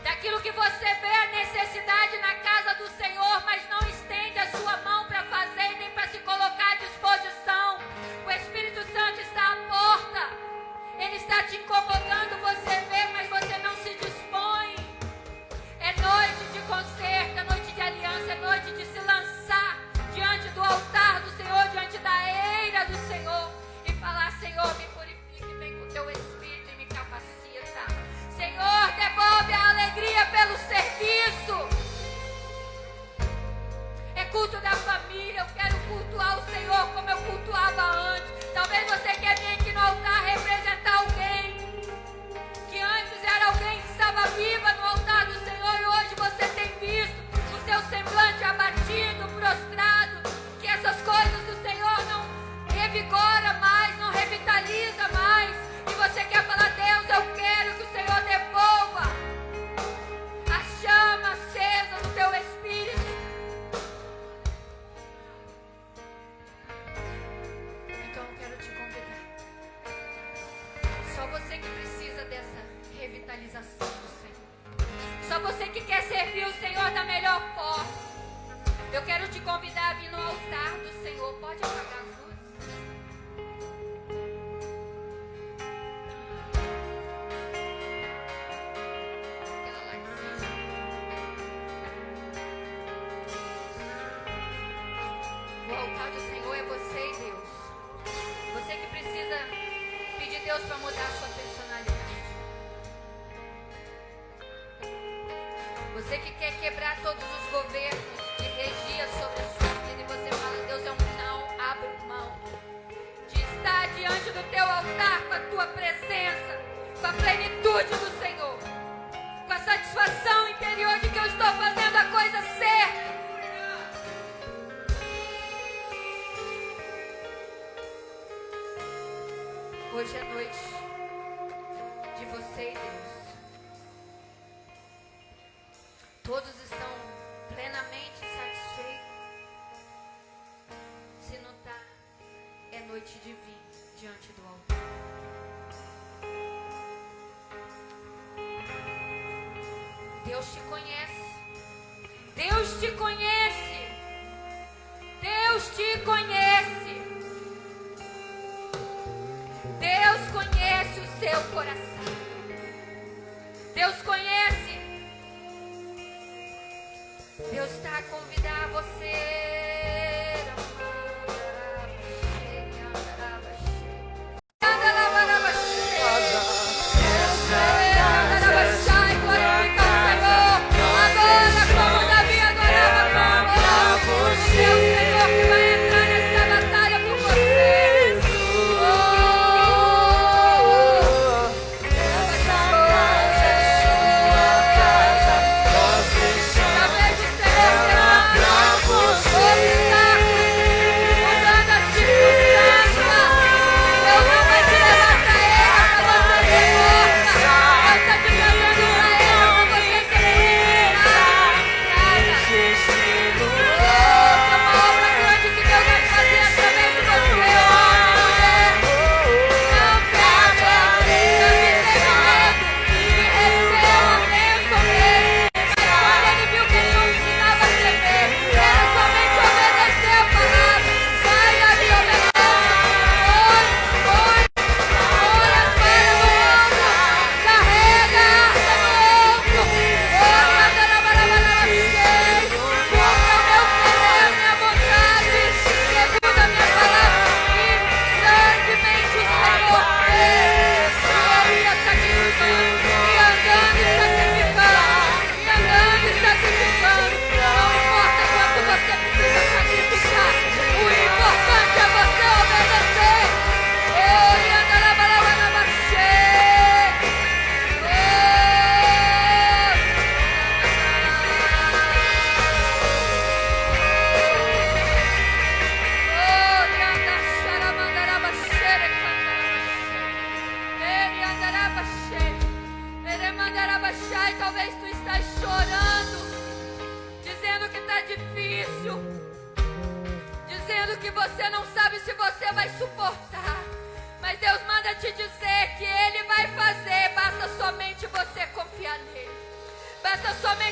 daquilo que você vê a necessidade na casa do Senhor, mas não estende a sua mão para fazer nem para se colocar à disposição. O Espírito Santo está à porta, ele está te incomodando, você vê, mas você não se dispõe. É noite de conserto, é noite de aliança, é noite de se lançar diante do altar do Senhor, diante da eira do Senhor e falar: Senhor, me purifique, vem com o teu Espírito e me capacita. Senhor, devolve a alegria pelo serviço. É culto da família, eu quero cultuar o Senhor como eu cultuava antes. Talvez você quer vir aqui no altar representar alguém que antes era alguém que estava viva no altar do Senhor e hoje você tem visto o seu semblante abatido, prostrado, que essas coisas do Senhor não revigora mais, não revitaliza mais, e você quer falar: Deus, eu quero que o Senhor devolva a chama acesa do teu Espírito. Então eu quero te convidar. Só você que precisa dessa revitalização do Senhor. Só você que quer servir o Senhor da melhor forma. Eu quero te convidar a vir no altar do Senhor. Pode apagar as luzes? Aquela lá de cima. O altar do Senhor é você e Deus. Você que precisa pedir Deus para mudar a sua personalidade. Você que quer quebrar todos os governos que regia sobre a sua vida e você fala: Deus, eu não abro mão de estar diante do teu altar com a tua presença, com a plenitude do Senhor, com a satisfação interior de que eu estou fazendo a coisa certa. Hoje é noite de você e Deus. Todos estão plenamente satisfeitos. Se não está, é noite de vir diante do altar. Deus te conhece. Deus te conhece. Deus te conhece. Deus conhece o seu coração. Deus conhece. Deus está a convidar você. Você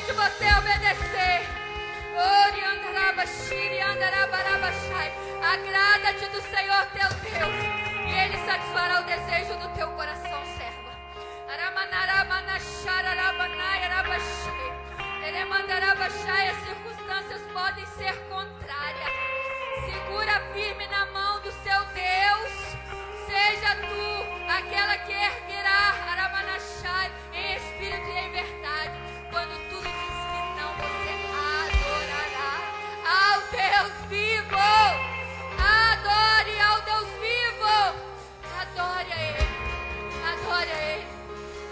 somente você obedecer. Agrada-te do Senhor teu Deus, e Ele satisfará o desejo do teu coração, serva. As circunstâncias podem ser contrárias. Segura firme na mão do seu Deus. Seja tu aquela que erguerá em espírito e em verdade. Quando tudo diz que não, você adorará ao Deus vivo. Adore ao Deus vivo. Adore a Ele. Adore a Ele.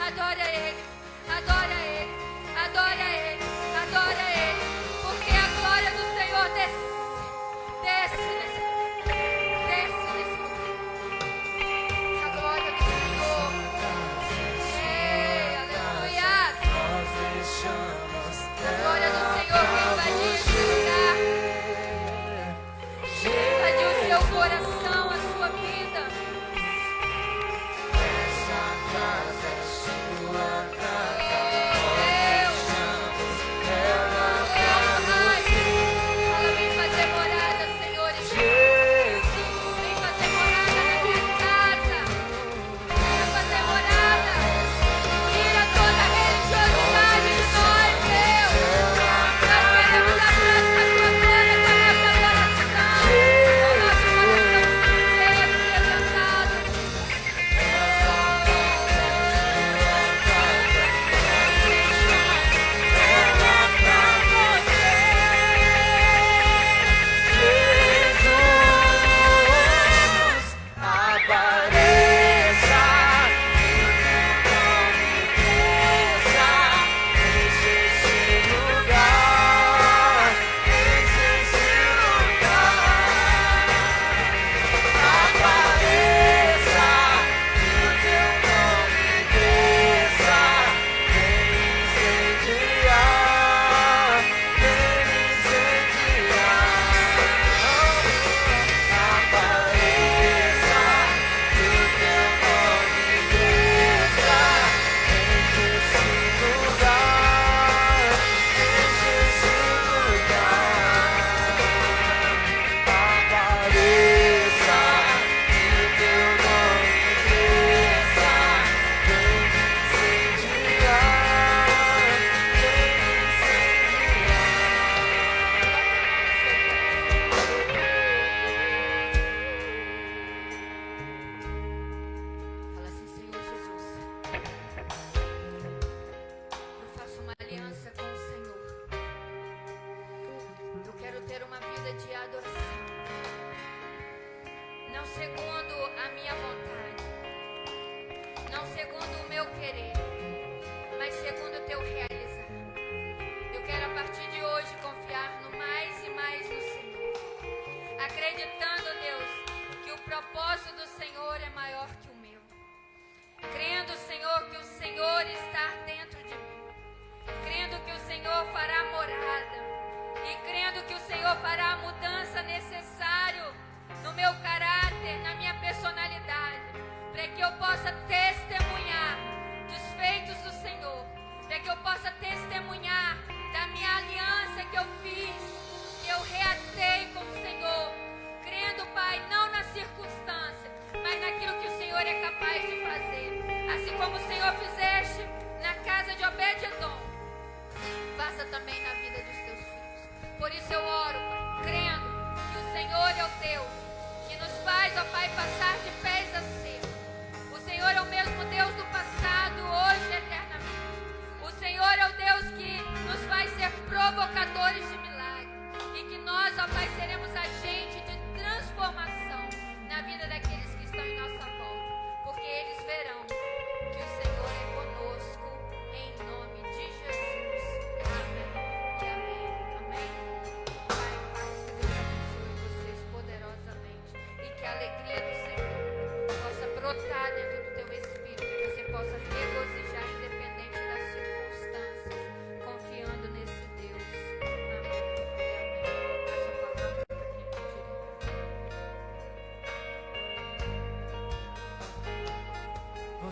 Adore a Ele. Adore a Ele. Adore a Ele. Adore a Ele. Porque a glória do Senhor desce nesse lugar. Desce nesse lugar. A glória do Senhor. Ei, aleluia. A glória do Senhor vem invadir esse lugar. Invadir o seu coração, a sua vida. Essa casa é sua casa.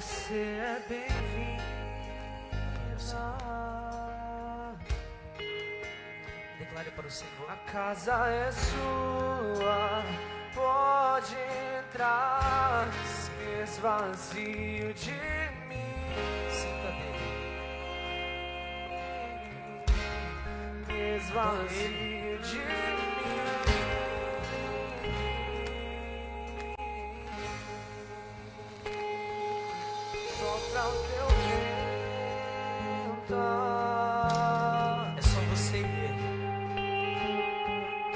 Você é bem-vinda. Declare para o Senhor. A casa é sua, pode entrar, se esvazio de mim. Sinta dele. Me esvazio de mim. Sopra o teu vento. É só você e ele.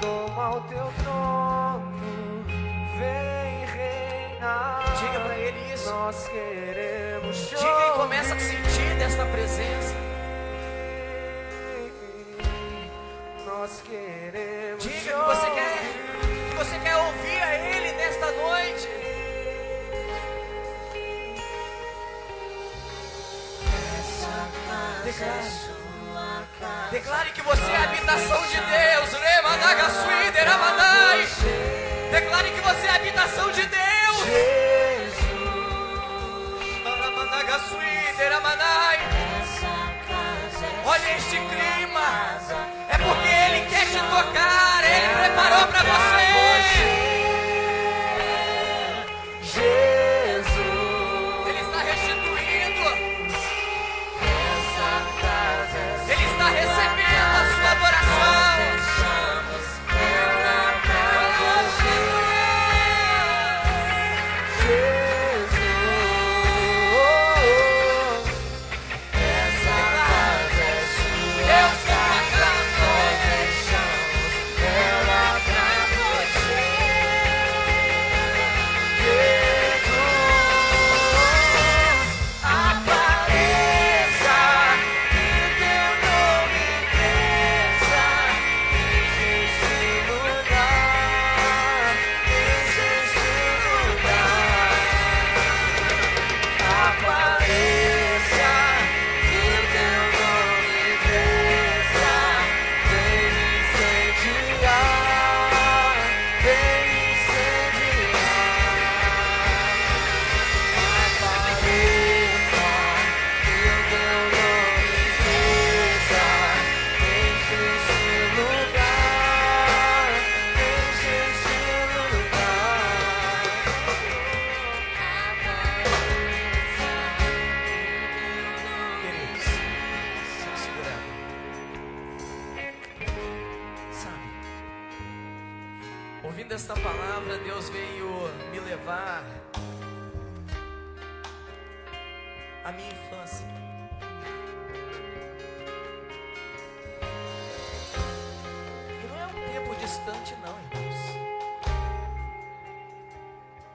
Toma o teu trono, vem reinar. Diga para ele isso. Nós queremos te Diga e começa a sentir desta presença. Nós queremos Diga te que você quer ouvir a ele nesta noite. Declare que você é a habitação de Deus. Declare que você é a habitação de Deus. Olha este clima. É porque Ele quer te tocar. Ele preparou para você. Ele está restituindo. Ele está recebendo a sua adoração. Ouvindo esta palavra, Deus veio me levar à minha infância. E não é um tempo distante não, irmãos.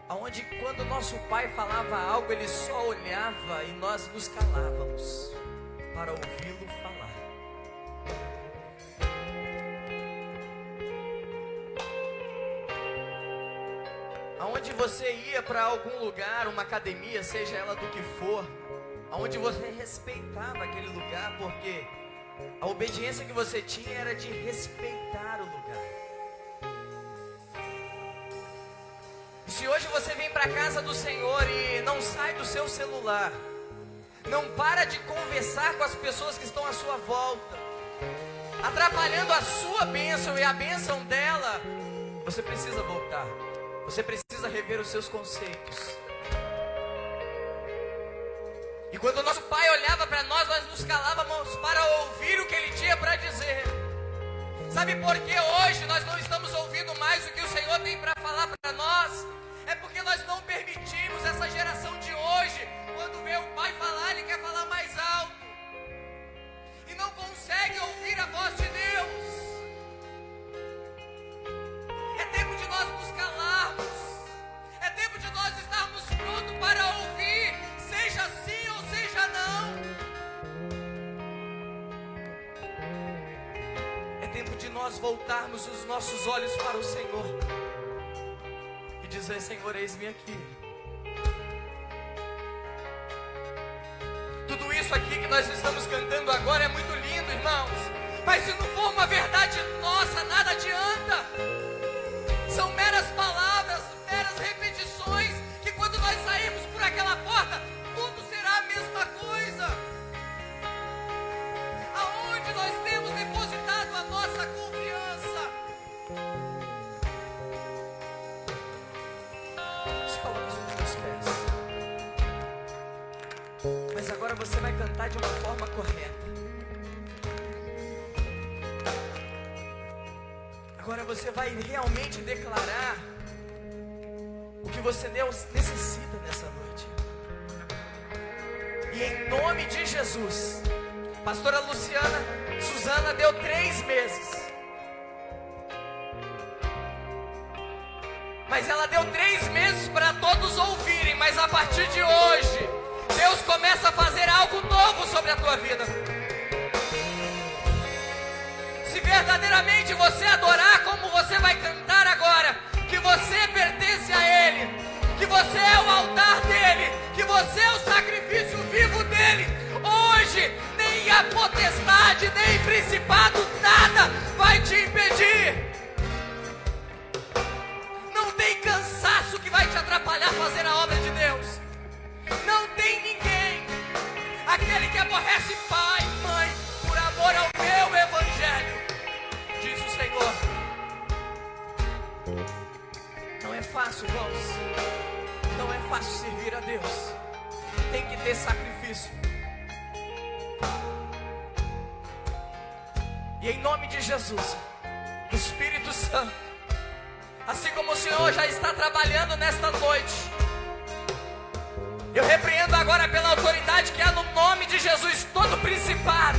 Aonde quando nosso pai falava algo, ele só olhava e nós nos calávamos para ouvi-lo falar. Aonde você ia para algum lugar, uma academia, seja ela do que for, aonde você respeitava aquele lugar, porque a obediência que você tinha era de respeitar o lugar. E se hoje você vem para a casa do Senhor e não sai do seu celular, não para de conversar com as pessoas que estão à sua volta, atrapalhando a sua bênção e a bênção dela, você precisa voltar. Você precisa rever os seus conceitos. E quando o nosso pai olhava para nós, nós nos calávamos para ouvir o que ele tinha para dizer. Sabe por que hoje nós não estamos ouvindo mais o que o Senhor tem para falar para nós? É porque nós não permitimos essa geração de hoje, quando vê o pai falar, ele quer falar mais alto. E não consegue ouvir a voz de Deus. É tempo de nós nos calarmos. É tempo de nós estarmos prontos para ouvir, seja sim ou seja não. É tempo de nós voltarmos os nossos olhos para o Senhor e dizer: Senhor, eis-me aqui. Tudo isso aqui que nós estamos cantando agora é muito lindo, irmãos, mas se não for uma verdade nossa, nada adianta. São meras palavras, meras repetições, que quando nós sairmos por aquela porta, tudo será a mesma coisa. Aonde nós temos depositado a nossa confiança? coloque os seus pés. Mas agora você vai cantar de uma forma correta. Agora você vai realmente declarar o que você Deus necessita nessa noite. E em nome de Jesus, pastora Suzana deu 3 meses. Mas ela deu 3 meses para todos ouvirem. Mas a partir de hoje, Deus começa a fazer algo novo sobre a tua vida. Se verdadeiramente você adorar como você vai cantar agora, que você pertence a Ele, que você é o altar dEle, que você é o sacrifício vivo dEle, hoje nem a potestade, nem principado, nada vai te impedir. Não tem cansaço que vai te atrapalhar fazer a obra de Deus. Não tem ninguém, aquele que aborrece pai, mãe, por amor ao meu evangelho, diz o Senhor. Não é fácil, irmãos. Não é fácil servir a Deus. Tem que ter sacrifício. E em nome de Jesus, Espírito Santo, assim como o Senhor já está trabalhando nesta noite, eu repreendo agora pela autoridade que há no nome de Jesus todo principado,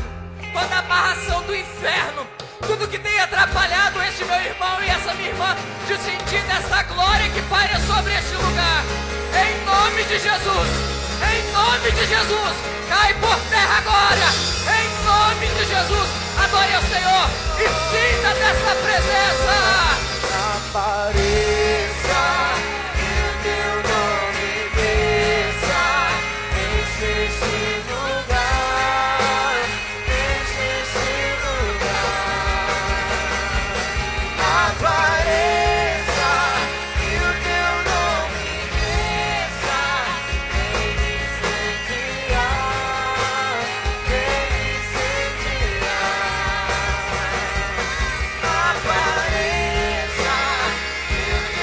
toda amarração do inferno, tudo que tem atrapalhado este meu irmão e essa minha irmã de sentir dessa glória que paira sobre este lugar. Em nome de Jesus, em nome de Jesus, cai por terra agora. Em nome de Jesus, adore ao Senhor e sinta dessa presença. Apareça, que o teu nome desça, enche este lugar, enche este lugar. Apareça, que o teu nome desça, vem incendiar, vem incendiar. Apareça, que o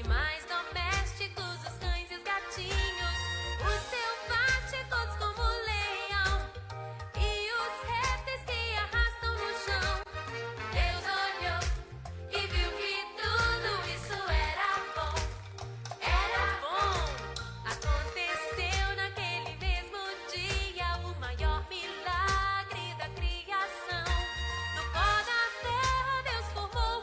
animais